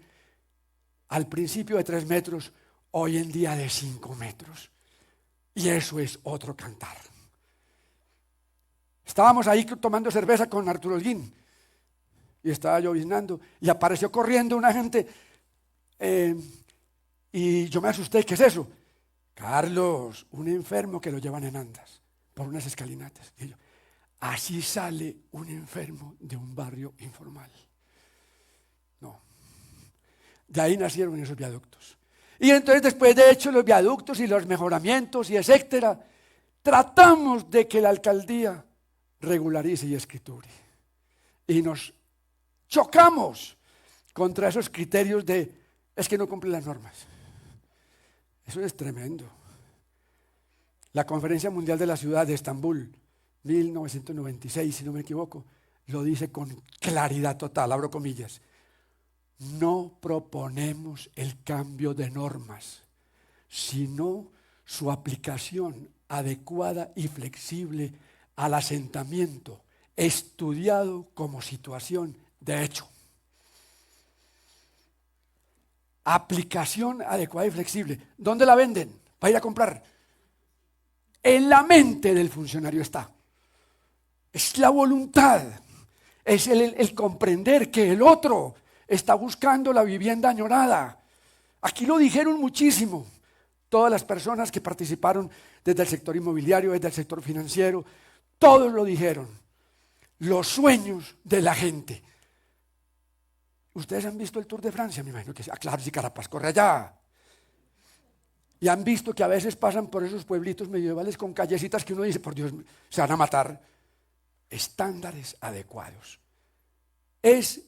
al principio de 3 metros, hoy en día de 5 metros. Y eso es otro cantar. Estábamos ahí tomando cerveza con Arturo Holguín y estaba lloviznando y apareció corriendo una gente y yo me asusté. ¿Qué es eso? Carlos, un enfermo que lo llevan en andas por unas escalinatas. Y yo, así sale un enfermo de un barrio informal. No. De ahí nacieron esos viaductos. Y entonces, después de hecho los viaductos y los mejoramientos y etcétera, tratamos de que la alcaldía regularice y escriture. Y nos chocamos contra esos criterios es que no cumple las normas. Eso es tremendo. La Conferencia Mundial de la Ciudad de Estambul, 1996, si no me equivoco, lo dice con claridad total, abro comillas. No proponemos el cambio de normas, sino su aplicación adecuada y flexible al asentamiento, estudiado como situación de hecho. Aplicación adecuada y flexible. ¿Dónde la venden? Para ir a comprar. En la mente del funcionario está. Es la voluntad. Es el comprender que el otro está buscando la vivienda añorada. Aquí lo dijeron muchísimo. Todas las personas que participaron desde el sector inmobiliario, desde el sector financiero, todos lo dijeron. Los sueños de la gente. Ustedes han visto el Tour de Francia, me imagino que sí. Claro, si Carapaz corre allá. Y han visto que a veces pasan por esos pueblitos medievales con callecitas que uno dice, por Dios, se van a matar. Estándares adecuados. Es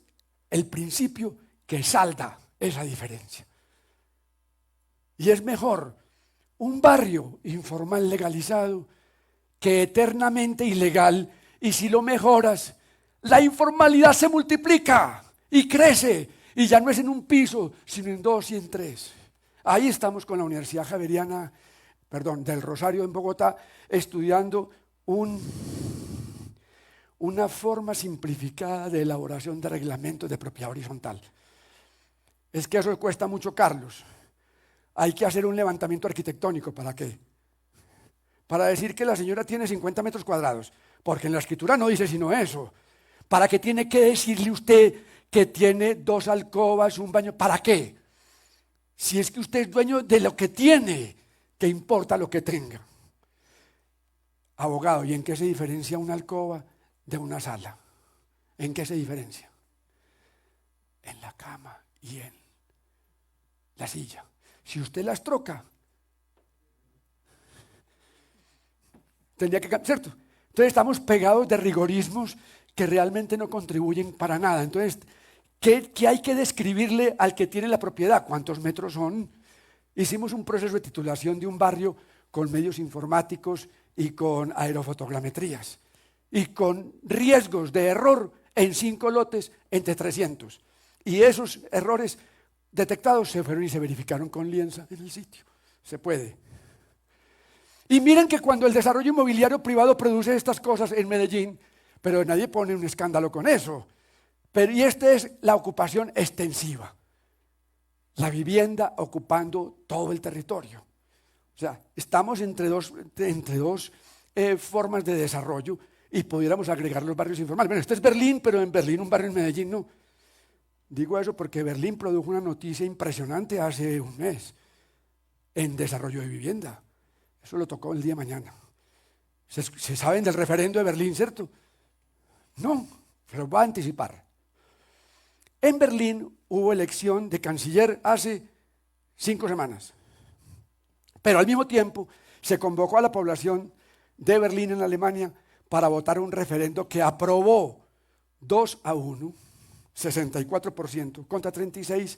el principio que salda esa diferencia. Y es mejor un barrio informal legalizado que eternamente ilegal, y si lo mejoras, la informalidad se multiplica y crece, y ya no es en un piso, sino en 2 y en 3. Ahí estamos con la Universidad Javeriana, del Rosario en Bogotá, estudiando una forma simplificada de elaboración de reglamentos de propiedad horizontal. Es que eso cuesta mucho, Carlos. Hay que hacer un levantamiento arquitectónico. ¿Para qué? Para decir que la señora tiene 50 metros cuadrados, porque en la escritura no dice sino eso. ¿Para qué tiene que decirle usted que tiene 2 alcobas, un baño? ¿Para qué? Si es que usted es dueño de lo que tiene, ¿qué importa lo que tenga? Abogado, ¿y en qué se diferencia una alcoba de una sala? ¿En qué se diferencia? En la cama y en la silla. Si usted las troca, tendría que cambiar, ¿cierto? Entonces estamos pegados de rigorismos que realmente no contribuyen para nada. Entonces, ¿qué hay que describirle al que tiene la propiedad? ¿Cuántos metros son? Hicimos un proceso de titulación de un barrio con medios informáticos y con aerofotogrametrías y con riesgos de error en 5 lotes entre 300. Y esos errores detectados se fueron y se verificaron con lienza en el sitio. Se puede. Y miren que cuando el desarrollo inmobiliario privado produce estas cosas en Medellín, pero nadie pone un escándalo con eso. Y esta es la ocupación extensiva. La vivienda ocupando todo el territorio. O sea, estamos entre dos formas de desarrollo y pudiéramos agregar los barrios informales. Bueno, este es Berlín, pero en Berlín un barrio, en Medellín no. Digo eso porque Berlín produjo una noticia impresionante hace un mes en desarrollo de vivienda. Eso lo tocó el día de mañana. ¿Se saben del referendo de Berlín, cierto? No, pero voy a anticipar. En Berlín hubo elección de canciller hace 5 semanas. Pero al mismo tiempo se convocó a la población de Berlín en Alemania para votar un referendo que aprobó 2-1, 64% contra 36%,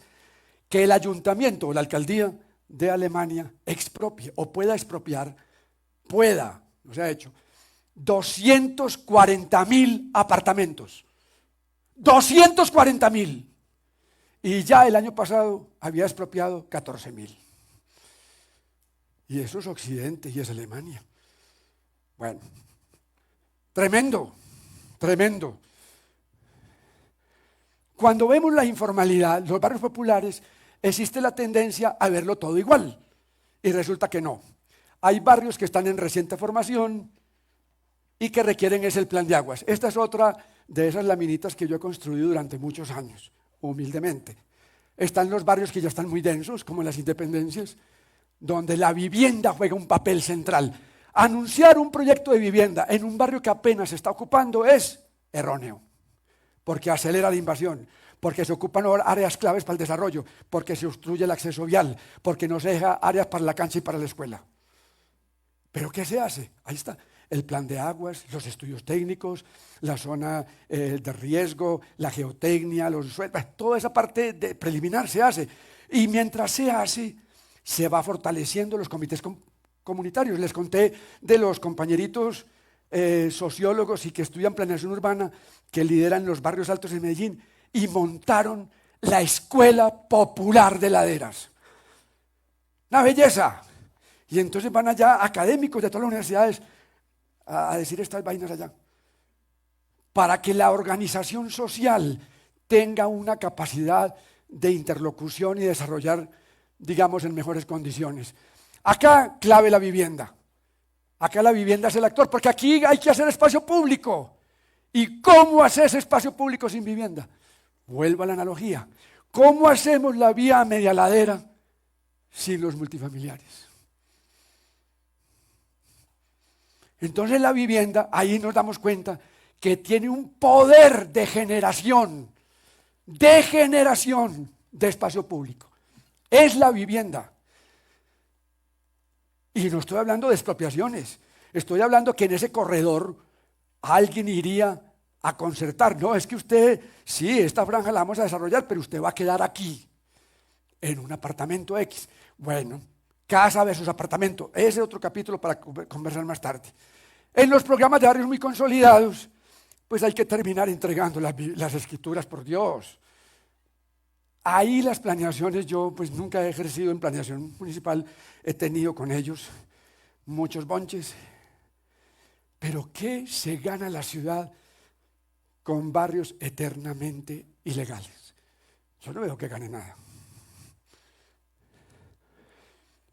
que el ayuntamiento o la alcaldía de Alemania expropie o pueda expropiar, no se ha hecho, 240.000 apartamentos. 240.000. Y ya el año pasado había expropiado 14.000. Y eso es Occidente y es Alemania. Bueno, tremendo, tremendo. Cuando vemos la informalidad, los barrios populares, existe la tendencia a verlo todo igual. Y resulta que no. Hay barrios que están en reciente formación y que requieren el plan de aguas. Esta es otra de esas laminitas que yo he construido durante muchos años, humildemente. Están los barrios que ya están muy densos, como las Independencias, donde la vivienda juega un papel central. Anunciar un proyecto de vivienda en un barrio que apenas se está ocupando es erróneo, porque acelera la invasión, porque se ocupan áreas claves para el desarrollo, porque se obstruye el acceso vial, porque no se deja áreas para la cancha y para la escuela. ¿Pero qué se hace? Ahí está. El plan de aguas, los estudios técnicos, la zona de riesgo, la geotecnia, los suelos, toda esa parte preliminar se hace. Y mientras se hace, se va fortaleciendo los comités comunitarios. Les conté de los compañeritos sociólogos y que estudian planeación urbana, que lideran los barrios altos de Medellín, y montaron la Escuela Popular de Laderas. Una belleza. Y entonces van allá académicos de todas las universidades a decir estas vainas allá, para que la organización social tenga una capacidad de interlocución y desarrollar, digamos, en mejores condiciones. Acá clave la vivienda. Acá la vivienda es el actor, porque aquí hay que hacer espacio público. ¿Y cómo hacer ese espacio público sin vivienda? Vuelvo a la analogía. ¿Cómo hacemos la vía a media ladera sin los multifamiliares? Entonces la vivienda, ahí nos damos cuenta que tiene un poder de generación de espacio público. Es la vivienda. Y no estoy hablando de expropiaciones, estoy hablando que en ese corredor alguien iría a concertar. No, es que usted, sí, esta franja la vamos a desarrollar, pero usted va a quedar aquí, en un apartamento X. Bueno, casa versus apartamento, ese es otro capítulo para conversar más tarde. En los programas de barrios muy consolidados, pues hay que terminar entregando las escrituras, por Dios. Ahí las planeaciones, yo pues nunca he ejercido en planeación municipal, he tenido con ellos muchos bonches, pero ¿qué se gana la ciudad con barrios eternamente ilegales? Yo no veo que gane nada.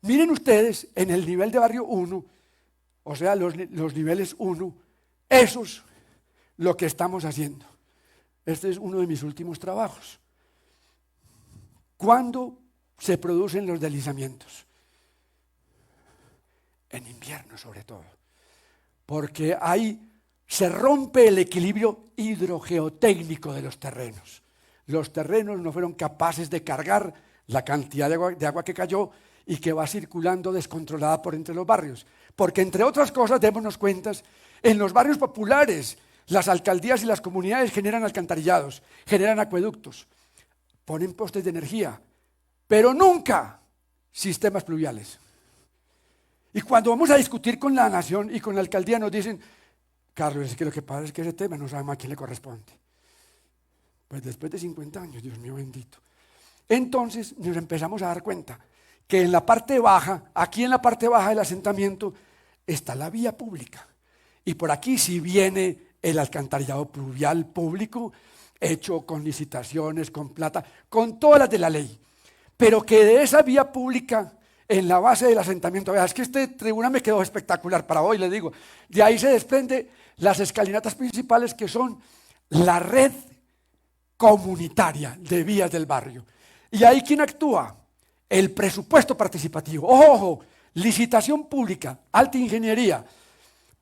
Miren ustedes en el nivel de barrio 1, o sea, los niveles 1, esos, lo que estamos haciendo. Este es uno de mis últimos trabajos. ¿Cuándo se producen los deslizamientos? En invierno sobre todo, porque ahí se rompe el equilibrio hidrogeotécnico de los terrenos. Los terrenos no fueron capaces de cargar la cantidad de agua que cayó y que va circulando descontrolada por entre los barrios. Porque entre otras cosas, démonos cuenta, en los barrios populares, las alcaldías y las comunidades generan alcantarillados, generan acueductos, ponen postes de energía, pero nunca sistemas pluviales. Y cuando vamos a discutir con la nación y con la alcaldía nos dicen, Carlos, es que lo que pasa es que ese tema no sabemos a quién le corresponde. Pues después de 50 años, Dios mío bendito. Entonces nos empezamos a dar cuenta que en la parte baja, aquí en la parte baja del asentamiento, está la vía pública. Y por aquí sí viene el alcantarillado pluvial público, hecho con licitaciones, con plata, con todas las de la ley. Pero que de esa vía pública, en la base del asentamiento, es que este tribuna me quedó espectacular para hoy, le digo. De ahí se desprende las escalinatas principales que son la red comunitaria de vías del barrio. Y ahí ¿quién actúa? El presupuesto participativo. Ojo, licitación pública, alta ingeniería,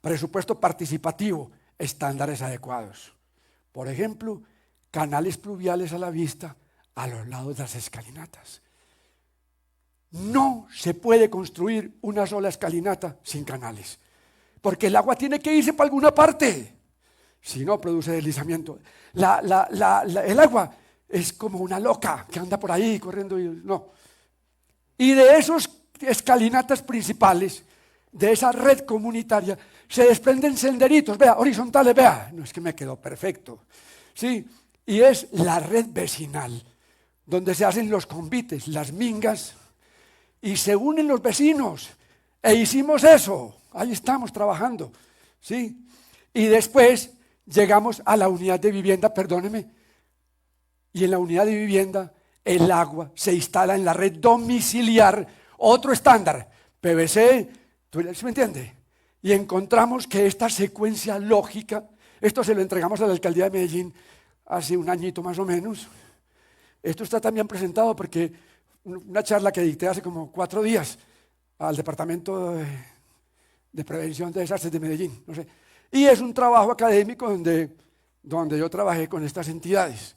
presupuesto participativo, estándares adecuados. Por ejemplo, canales pluviales a la vista a los lados de las escalinatas. No se puede construir una sola escalinata sin canales, porque el agua tiene que irse para alguna parte, si no produce deslizamiento. El agua es como una loca que anda por ahí corriendo y no. Y de esos escalinatas principales, de esa red comunitaria, se desprenden senderitos, vea, horizontales, vea, no es que me quedó perfecto, ¿sí? Y es la red vecinal, donde se hacen los convites, las mingas, y se unen los vecinos, e hicimos eso, ahí estamos trabajando, ¿sí? Y después llegamos a la unidad de vivienda, perdóneme, y en la unidad de vivienda el agua se instala en la red domiciliar, otro estándar, PVC, ¿sí me entiende? Y encontramos que esta secuencia lógica, esto se lo entregamos a la alcaldía de Medellín hace un añito más o menos. Esto está también presentado porque una charla que dicté hace como 4 días al Departamento de Prevención de Desastres de Medellín, no sé. Y es un trabajo académico donde yo trabajé con estas entidades.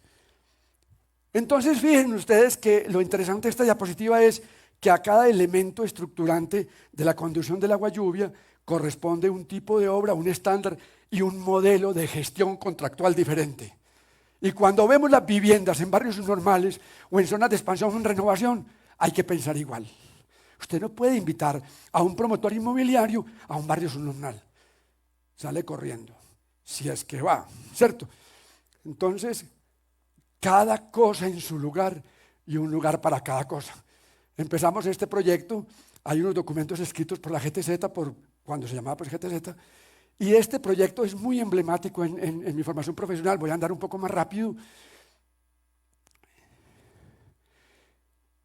Entonces fíjense ustedes que lo interesante de esta diapositiva es que a cada elemento estructurante de la conducción del agua lluvia corresponde un tipo de obra, un estándar y un modelo de gestión contractual diferente. Y cuando vemos las viviendas en barrios normales o en zonas de expansión o en renovación, hay que pensar igual. Usted no puede invitar a un promotor inmobiliario a un barrio subnormal. sale corriendo, si es que va, ¿cierto? Entonces, cada cosa en su lugar y un lugar para cada cosa. Empezamos este proyecto, hay unos documentos escritos por la GTZ, cuando se llamaba pues GTZ, y este proyecto es muy emblemático en mi formación profesional. Voy a andar un poco más rápido.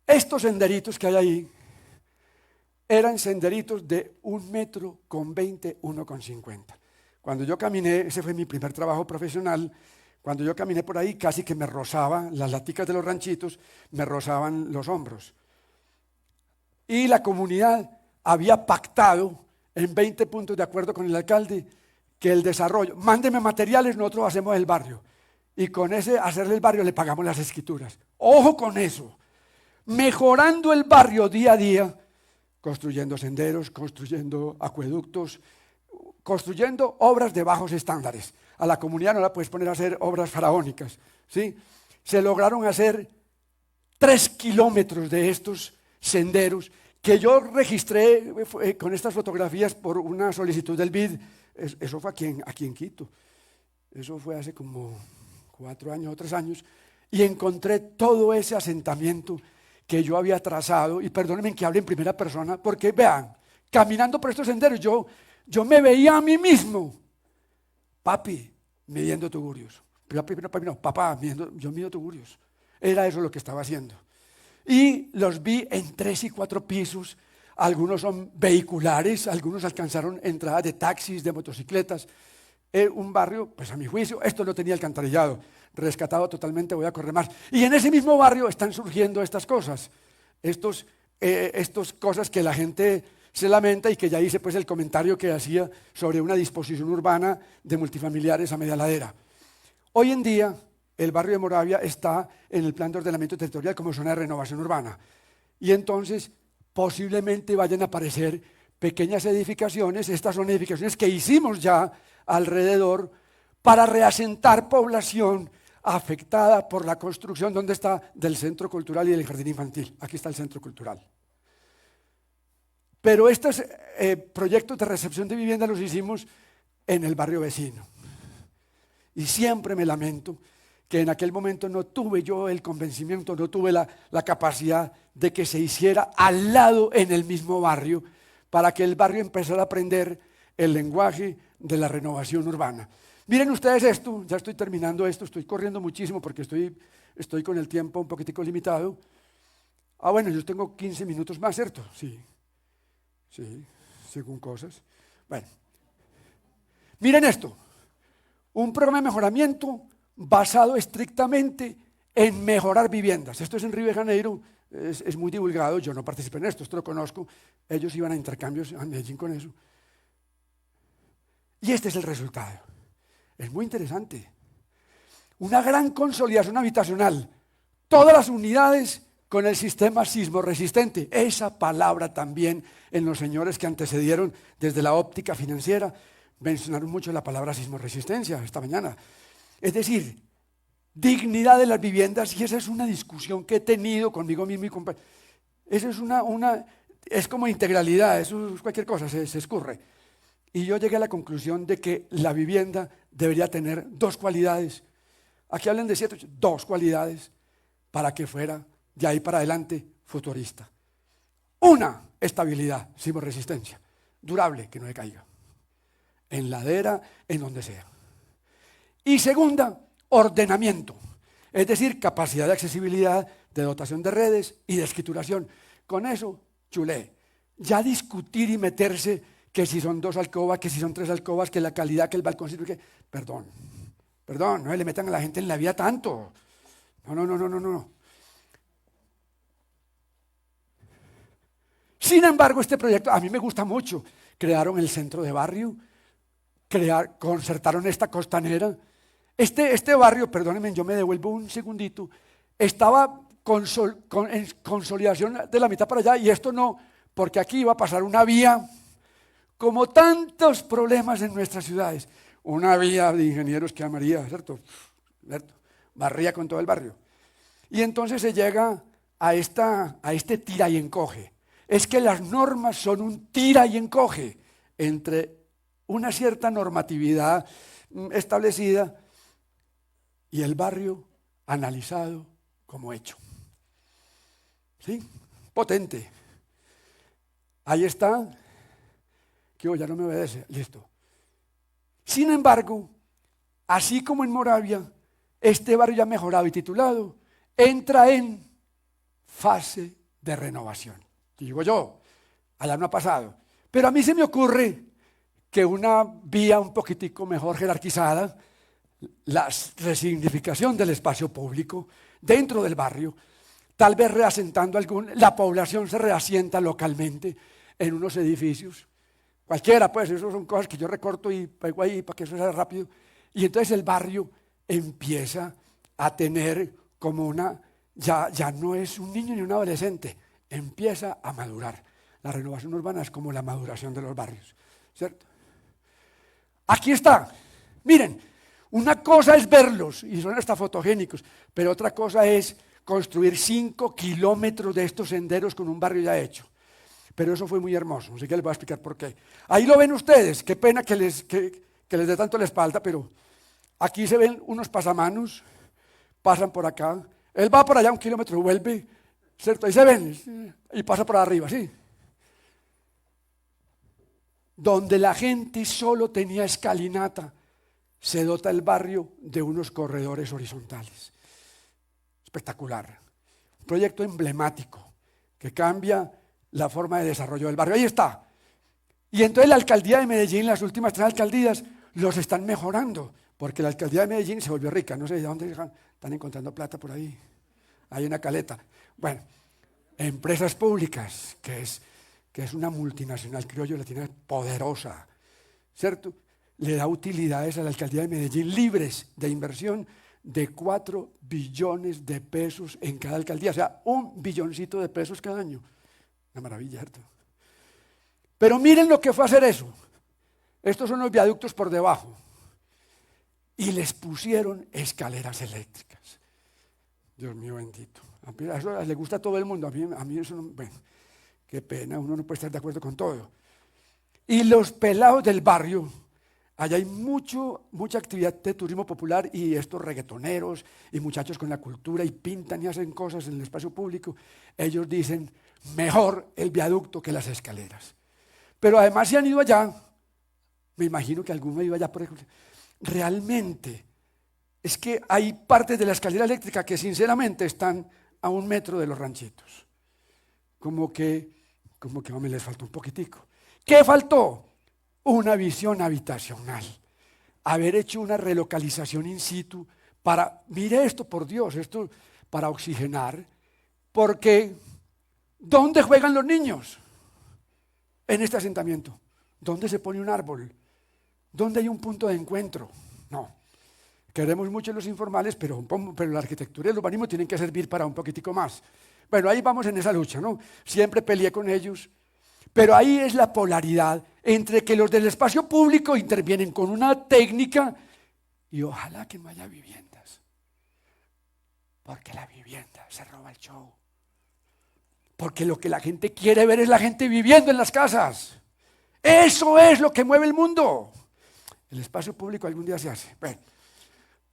Estos senderitos que hay ahí eran senderitos de 1,20 m, 1,50 m. Cuando yo caminé, ese fue mi primer trabajo profesional, cuando yo caminé por ahí casi que me rozaba, las laticas de los ranchitos me rozaban los hombros. Y la comunidad había pactado en 20 puntos de acuerdo con el alcalde que el desarrollo, mándeme materiales, nosotros hacemos el barrio. Y con ese hacerle el barrio le pagamos las escrituras. Ojo con eso, mejorando el barrio día a día, construyendo senderos, construyendo acueductos, construyendo obras de bajos estándares. A la comunidad no la puedes poner a hacer obras faraónicas, ¿sí? Se lograron hacer 3 kilómetros de estos senderos que yo registré con estas fotografías por una solicitud del BID. Eso fue aquí en Quito. Eso fue hace como 4 años o 3 años. Y encontré todo ese asentamiento que yo había trazado. Y perdónenme que hable en primera persona, porque vean, caminando por estos senderos, yo me veía a mí mismo. Papi, midiendo tugurios. Papá, yo mido tugurios. Era eso lo que estaba haciendo. Y los vi en 3 y 4 pisos, algunos son vehiculares, algunos alcanzaron entradas de taxis, de motocicletas. Un barrio, pues a mi juicio, esto no tenía alcantarillado, rescatado totalmente, voy a correr más. Y en ese mismo barrio están surgiendo estas cosas, estos cosas que la gente se lamenta y que ya hice pues el comentario que hacía sobre una disposición urbana de multifamiliares a media ladera. Hoy en día, el barrio de Moravia está en el plan de ordenamiento territorial como zona de renovación urbana. Y entonces, posiblemente vayan a aparecer pequeñas edificaciones, estas son edificaciones que hicimos ya alrededor para reasentar población afectada por la construcción, ¿dónde está? Del centro cultural y del jardín infantil. Aquí está el centro cultural. Pero estos proyectos de recepción de vivienda los hicimos en el barrio vecino. Y siempre me lamento que en aquel momento no tuve yo el convencimiento, no tuve la capacidad de que se hiciera al lado en el mismo barrio, para que el barrio empezara a aprender el lenguaje de la renovación urbana. Miren ustedes esto, ya estoy terminando esto, estoy corriendo muchísimo porque estoy con el tiempo un poquitico limitado. Bueno, yo tengo 15 minutos más, ¿cierto? Sí, según cosas. Bueno, miren esto, un programa de mejoramiento basado estrictamente en mejorar viviendas. Esto es en Río de Janeiro, es muy divulgado, yo no participé en esto lo conozco, ellos iban a intercambios a Medellín con eso. Y este es el resultado. Es muy interesante. Una gran consolidación habitacional, todas las unidades con el sistema sismo resistente. Esa palabra también en los señores que antecedieron desde la óptica financiera mencionaron mucho la palabra sismo resistencia esta mañana. Es decir, dignidad de las viviendas, y esa es una discusión que he tenido conmigo mismo y con... Eso es es como integralidad, eso es cualquier cosa, se escurre. Y yo llegué a la conclusión de que la vivienda debería tener 2 cualidades. Aquí hablan de 7, 2 cualidades para que fuera de ahí para adelante futurista. Una, estabilidad, sismoresistencia, durable, que no se caiga. En ladera, en donde sea. Y segunda, ordenamiento, es decir, capacidad de accesibilidad, de dotación de redes y de escrituración. Con eso, chulé. Ya discutir y meterse que si son 2 alcobas, que si son 3 alcobas, que la calidad, que el balcón sirve, que... Perdón, no le metan a la gente en la vida tanto. No. Sin embargo, este proyecto a mí me gusta mucho. Crearon el centro de barrio, concertaron esta costanera. Este barrio, perdónenme, yo me devuelvo un segundito, estaba en consolidación de la mitad para allá, y esto no, porque aquí iba a pasar una vía, como tantos problemas en nuestras ciudades, una vía de ingenieros que amaría, ¿cierto? Barría con todo el barrio. Y entonces se llega a este tira y encoge. Es que las normas son un tira y encoge entre una cierta normatividad establecida y el barrio analizado como hecho. ¿Sí? Potente. Ahí está. Que ya no me obedece. Listo. Sin embargo, así como en Moravia, este barrio ya mejorado y titulado entra en fase de renovación. Digo yo, allá no ha pasado. Pero a mí se me ocurre que una vía un poquitico mejor jerarquizada, la resignificación del espacio público dentro del barrio, tal vez reasentando la población se reasienta localmente en unos edificios, cualquiera pues, eso son cosas que yo recorto y pego ahí para que eso sea rápido, y entonces el barrio empieza a tener como ya no es un niño ni un adolescente, empieza a madurar. La renovación urbana es como la maduración de los barrios, ¿cierto? Aquí está, miren, una cosa es verlos y son hasta fotogénicos, pero otra cosa es construir 5 kilómetros de estos senderos con un barrio ya hecho. Pero eso fue muy hermoso, así que les voy a explicar por qué. Ahí lo ven ustedes, qué pena que les dé tanto la espalda, pero aquí se ven unos pasamanos, pasan por acá, él va por allá 1 kilómetro, vuelve, ¿cierto? Ahí se ven, y pasa por arriba, ¿sí? Donde la gente solo tenía escalinata, se dota el barrio de unos corredores horizontales. Espectacular. Un proyecto emblemático que cambia la forma de desarrollo del barrio. Ahí está. Y entonces la alcaldía de Medellín, las últimas 3 alcaldías, los están mejorando, porque la alcaldía de Medellín se volvió rica. No sé de dónde están encontrando plata por ahí. Hay una caleta. Bueno, empresas públicas, que es una multinacional criollo latina poderosa, ¿cierto? Le da utilidades a la alcaldía de Medellín libres de inversión de 4 billones de pesos en cada alcaldía, o sea, 1 billoncito de pesos cada año. Una maravilla, ¿cierto? Pero miren lo que fue hacer eso. Estos son los viaductos por debajo. Y les pusieron escaleras eléctricas. Dios mío bendito. A eso le gusta a todo el mundo. A mí eso no, bueno, qué pena, uno no puede estar de acuerdo con todo. Y los pelados del barrio, allá hay mucha actividad de turismo popular y estos reggaetoneros y muchachos con la cultura y pintan y hacen cosas en el espacio público. Ellos dicen, mejor el viaducto que las escaleras. Pero además se han ido allá, me imagino que alguno ha ido allá, por ejemplo. Realmente es que hay partes de la escalera eléctrica que sinceramente están a 1 metro de los ranchitos. Como que me les faltó un poquitico. ¿Qué faltó? Una visión habitacional. Haber hecho una relocalización in situ para, mire esto por Dios, esto para oxigenar, porque ¿dónde juegan los niños? En este asentamiento. ¿Dónde se pone un árbol? ¿Dónde hay un punto de encuentro? No. Queremos mucho los informales, pero la arquitectura y el urbanismo tienen que servir para un poquitico más. Bueno, ahí vamos en esa lucha, ¿no? Siempre peleé con ellos, pero ahí es la polaridad entre que los del espacio público intervienen con una técnica y ojalá que no haya viviendas, porque la vivienda se roba el show. Porque lo que la gente quiere ver es la gente viviendo en las casas. Eso es lo que mueve el mundo. El espacio público algún día se hace. Bueno,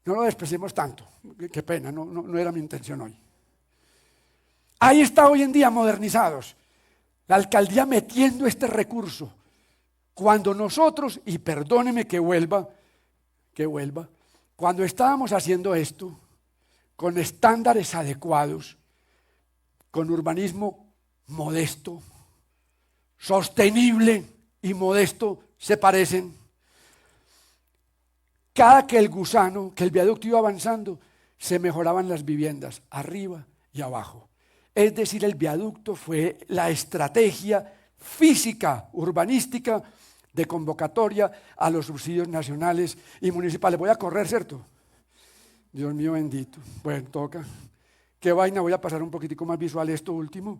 no lo despreciemos tanto. Qué pena, no era mi intención hoy. Ahí está hoy en día modernizados. La alcaldía metiendo este recurso. Cuando nosotros, y perdóneme que vuelva, cuando estábamos haciendo esto, con estándares adecuados, con urbanismo modesto, sostenible y modesto, se parecen. Cada que el viaducto iba avanzando, se mejoraban las viviendas, arriba y abajo. Es decir, el viaducto fue la estrategia física, urbanística, de convocatoria a los subsidios nacionales y municipales. Voy a correr, ¿cierto? Dios mío bendito. Bueno, toca. Qué vaina, voy a pasar un poquitico más visual esto último.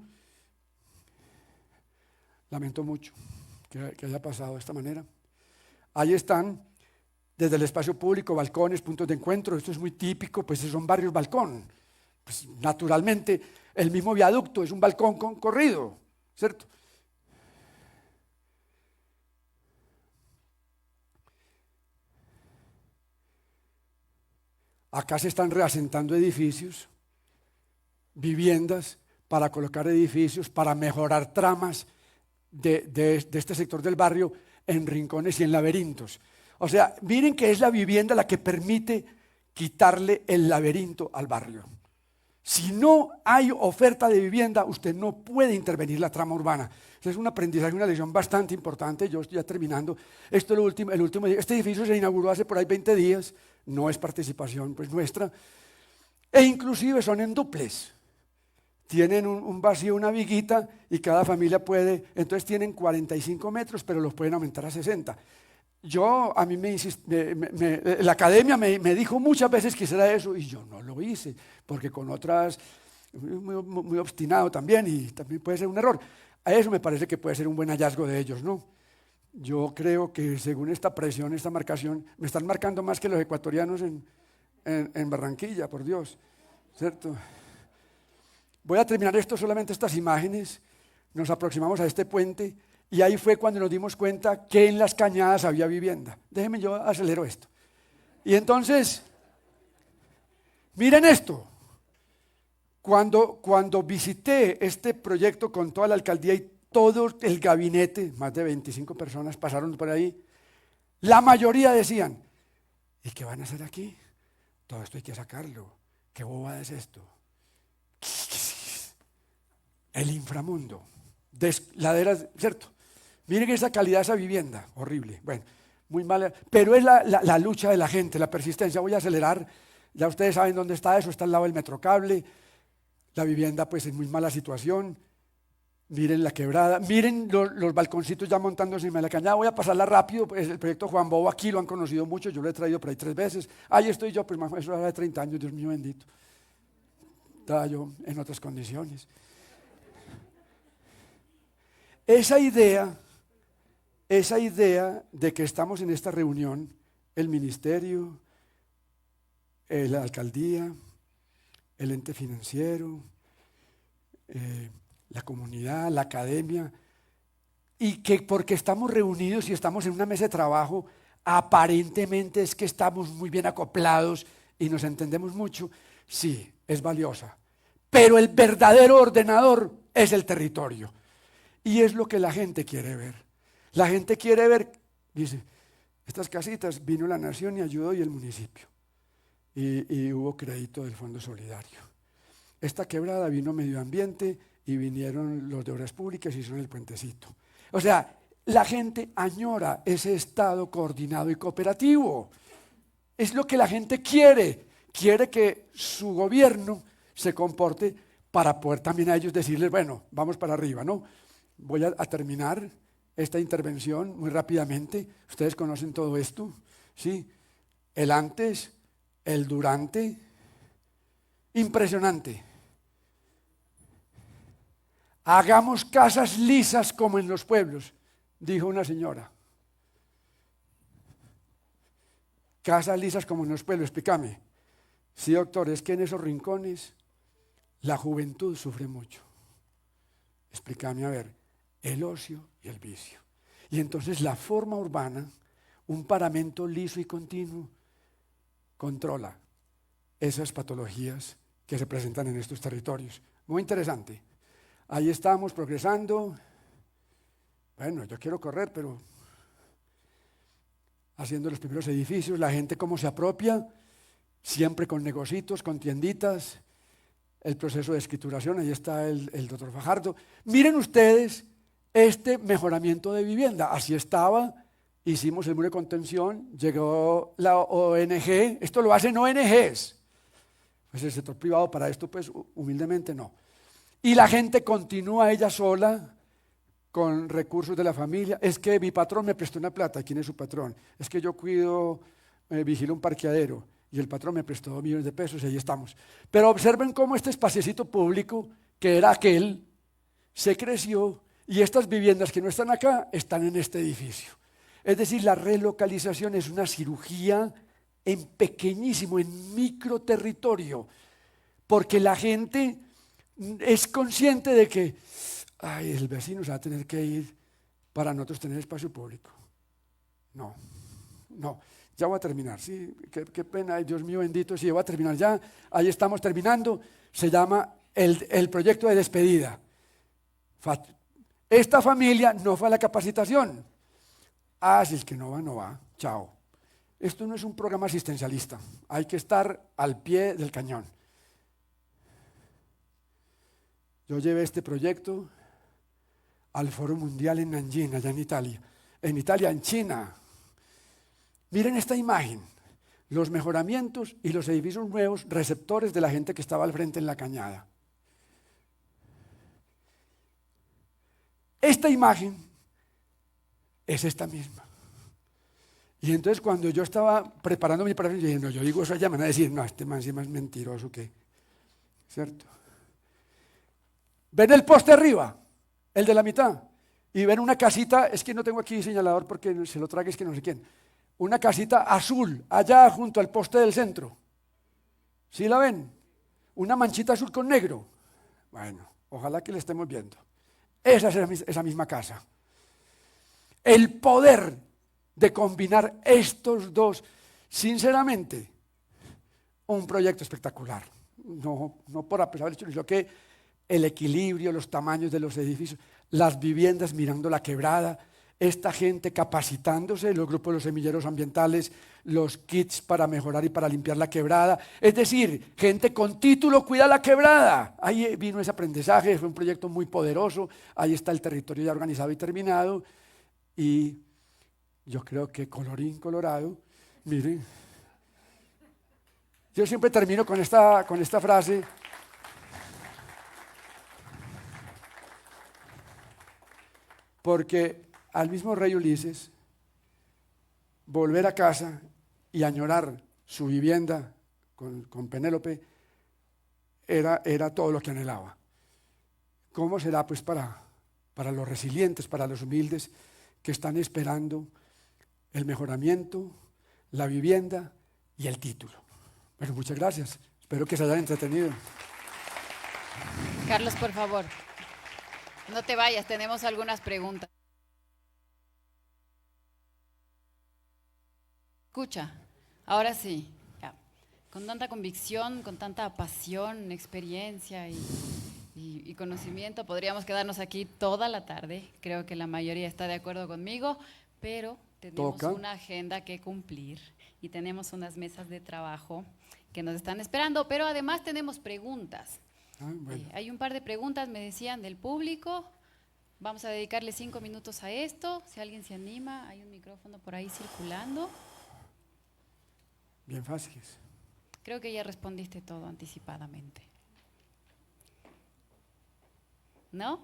Lamento mucho que haya pasado de esta manera. Ahí están, desde el espacio público, balcones, puntos de encuentro. Esto es muy típico, pues son barrios balcón. Pues naturalmente, el mismo viaducto es un balcón corrido, ¿cierto? Acá se están reasentando edificios, viviendas, para colocar edificios, para mejorar tramas de este sector del barrio en rincones y en laberintos. O sea, miren que es la vivienda la que permite quitarle el laberinto al barrio. Si no hay oferta de vivienda, usted no puede intervenir la trama urbana. Es un aprendizaje, una lección bastante importante. Yo estoy ya terminando. Esto es el último día. Este edificio se inauguró hace por ahí 20 días. No es participación pues nuestra. E inclusive son en dúplex. Tienen un vacío, una viguita, y cada familia puede, entonces tienen 45 metros, pero los pueden aumentar a 60. A mí la academia me dijo muchas veces que hiciera eso, y yo no lo hice, porque con otras, muy obstinado también, y también puede ser un error. A eso me parece que puede ser un buen hallazgo de ellos, ¿no? Yo creo que según esta presión, esta marcación, me están marcando más que los ecuatorianos en Barranquilla, por Dios, ¿cierto? Voy a terminar esto, solamente estas imágenes. Nos aproximamos a este puente y ahí fue cuando nos dimos cuenta que en las cañadas había vivienda. Déjenme, yo acelero esto. Y entonces, miren esto. Cuando visité este proyecto con toda la alcaldía y todo el gabinete, más de 25 personas pasaron por ahí, la mayoría decían, ¿y qué van a hacer aquí? Todo esto hay que sacarlo. ¿Qué bobada es esto? El inframundo, laderas, ¿cierto? Miren esa calidad de esa vivienda, horrible, bueno, muy mala, pero es la lucha de la gente, la persistencia. Voy a acelerar, ya ustedes saben dónde está eso, está al lado del Metrocable, la vivienda pues en muy mala situación, miren la quebrada, miren los balconcitos ya montándose en la cañada. Voy a pasarla rápido, pues el proyecto Juan Bobo aquí lo han conocido mucho, yo lo he traído por ahí 3 veces, ahí estoy yo, pues más eso era de 30 años, Dios mío bendito, estaba yo en otras condiciones. Esa idea de que estamos en esta reunión, el ministerio, la alcaldía, el ente financiero, la comunidad, la academia, y que porque estamos reunidos y estamos en una mesa de trabajo, aparentemente es que estamos muy bien acoplados y nos entendemos mucho, sí, es valiosa. Pero el verdadero ordenador es el territorio. Y es lo que la gente quiere ver. La gente quiere ver, dice, estas casitas vino la nación y ayudó y el municipio. Y hubo crédito del Fondo Solidario. Esta quebrada vino medio ambiente y vinieron los de obras públicas y hicieron el puentecito. O sea, la gente añora ese Estado coordinado y cooperativo. Es lo que la gente quiere. Quiere que su gobierno se comporte para poder también a ellos decirles, bueno, vamos para arriba, ¿no? Voy a terminar esta intervención muy rápidamente. Ustedes conocen todo esto, ¿sí? El antes, el durante, impresionante. Hagamos casas lisas como en los pueblos, dijo una señora. Casas lisas como en los pueblos, explícame. Sí, doctor, es que en esos rincones la juventud sufre mucho. Explícame, a ver. El ocio y el vicio. Y entonces la forma urbana, un paramento liso y continuo, controla esas patologías que se presentan en estos territorios. Muy interesante. Ahí estamos progresando. Bueno, yo quiero correr, pero haciendo los primeros edificios, la gente cómo se apropia, siempre con negocitos, con tienditas, el proceso de escrituración, ahí está el doctor Fajardo. Miren ustedes este mejoramiento de vivienda, así estaba, hicimos el muro de contención, llegó la ONG, esto lo hacen ONGs, pues el sector privado para esto pues humildemente no. Y la gente continúa ella sola, con recursos de la familia. Es que mi patrón me prestó una plata. ¿Quién es su patrón? Es que yo vigilo un parqueadero y el patrón me prestó 2 millones de pesos y ahí estamos. Pero observen cómo este espaciecito público, que era aquel, se creció y estas viviendas que no están acá están en este edificio. Es decir, la relocalización es una cirugía en pequeñísimo, en micro territorio, porque la gente es consciente de que el vecino se va a tener que ir para nosotros tener espacio público. No. Ya voy a terminar, sí, qué pena, ay, Dios mío bendito, sí, voy a terminar ya, ahí estamos terminando, se llama el proyecto de despedida. Esta familia no fue a la capacitación. Ah, si el que no va, no va, chao. Esto no es un programa asistencialista, hay que estar al pie del cañón. Yo llevé este proyecto al Foro Mundial en Nanjing, allá en Italia, en China. Miren esta imagen, los mejoramientos y los edificios nuevos receptores de la gente que estaba al frente en la cañada. Esta imagen es esta misma. Y entonces cuando yo estaba preparando mi preparación, yo dije, no, yo digo eso allá, me van a decir, no, este man encima es mentiroso, ¿qué? ¿Cierto? ¿Ven el poste arriba? El de la mitad. Y ven una casita, es que no tengo aquí señalador porque se lo trague, es que no sé quién. Una casita azul, allá junto al poste del centro. ¿Sí la ven? Una manchita azul con negro. Bueno, ojalá que la estemos viendo. Esa es esa misma casa. El poder de combinar estos dos, sinceramente, un proyecto espectacular. No por a pesar del hecho, sino que el equilibrio, los tamaños de los edificios, las viviendas mirando la quebrada, esta gente capacitándose, los grupos de los semilleros ambientales, los kits para mejorar y para limpiar la quebrada, es decir, gente con título cuida la quebrada. Ahí vino ese aprendizaje, fue un proyecto muy poderoso, ahí está el territorio ya organizado y terminado, y yo creo que colorín colorado, miren, yo siempre termino con esta frase. Porque al mismo rey Ulises, volver a casa y añorar su vivienda con Penélope era todo lo que anhelaba. ¿Cómo será pues para los resilientes, para los humildes que están esperando el mejoramiento, la vivienda y el título? Bueno, muchas gracias. Espero que se hayan entretenido. Carlos, por favor, no te vayas, tenemos algunas preguntas. Escucha, ahora sí, ya. Con tanta convicción, con tanta pasión, experiencia y conocimiento, podríamos quedarnos aquí toda la tarde. Creo que la mayoría está de acuerdo conmigo, pero tenemos una agenda que cumplir y tenemos unas mesas de trabajo que nos están esperando, pero además tenemos preguntas. Bueno. Hay un par de preguntas, me decían, del público. Vamos a dedicarle 5 minutos a esto. Si alguien se anima, hay un micrófono por ahí circulando. Bien fáciles. Creo que ya respondiste todo anticipadamente. ¿No?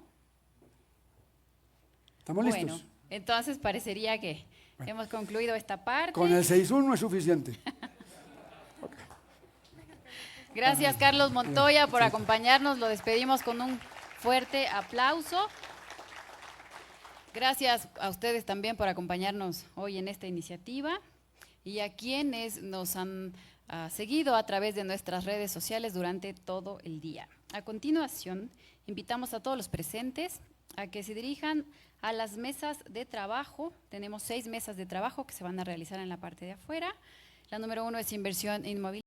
¿Estamos listos? Bueno, entonces parecería que hemos concluido esta parte. Con el 6-1 es suficiente. Okay. Gracias, Carlos Montoya, por acompañarnos. Lo despedimos con un fuerte aplauso. Gracias a ustedes también por acompañarnos hoy en esta iniciativa y a quienes nos han seguido a través de nuestras redes sociales durante todo el día. A continuación, invitamos a todos los presentes a que se dirijan a las mesas de trabajo. Tenemos 6 mesas de trabajo que se van a realizar en la parte de afuera. La número 1 es inversión inmobiliaria.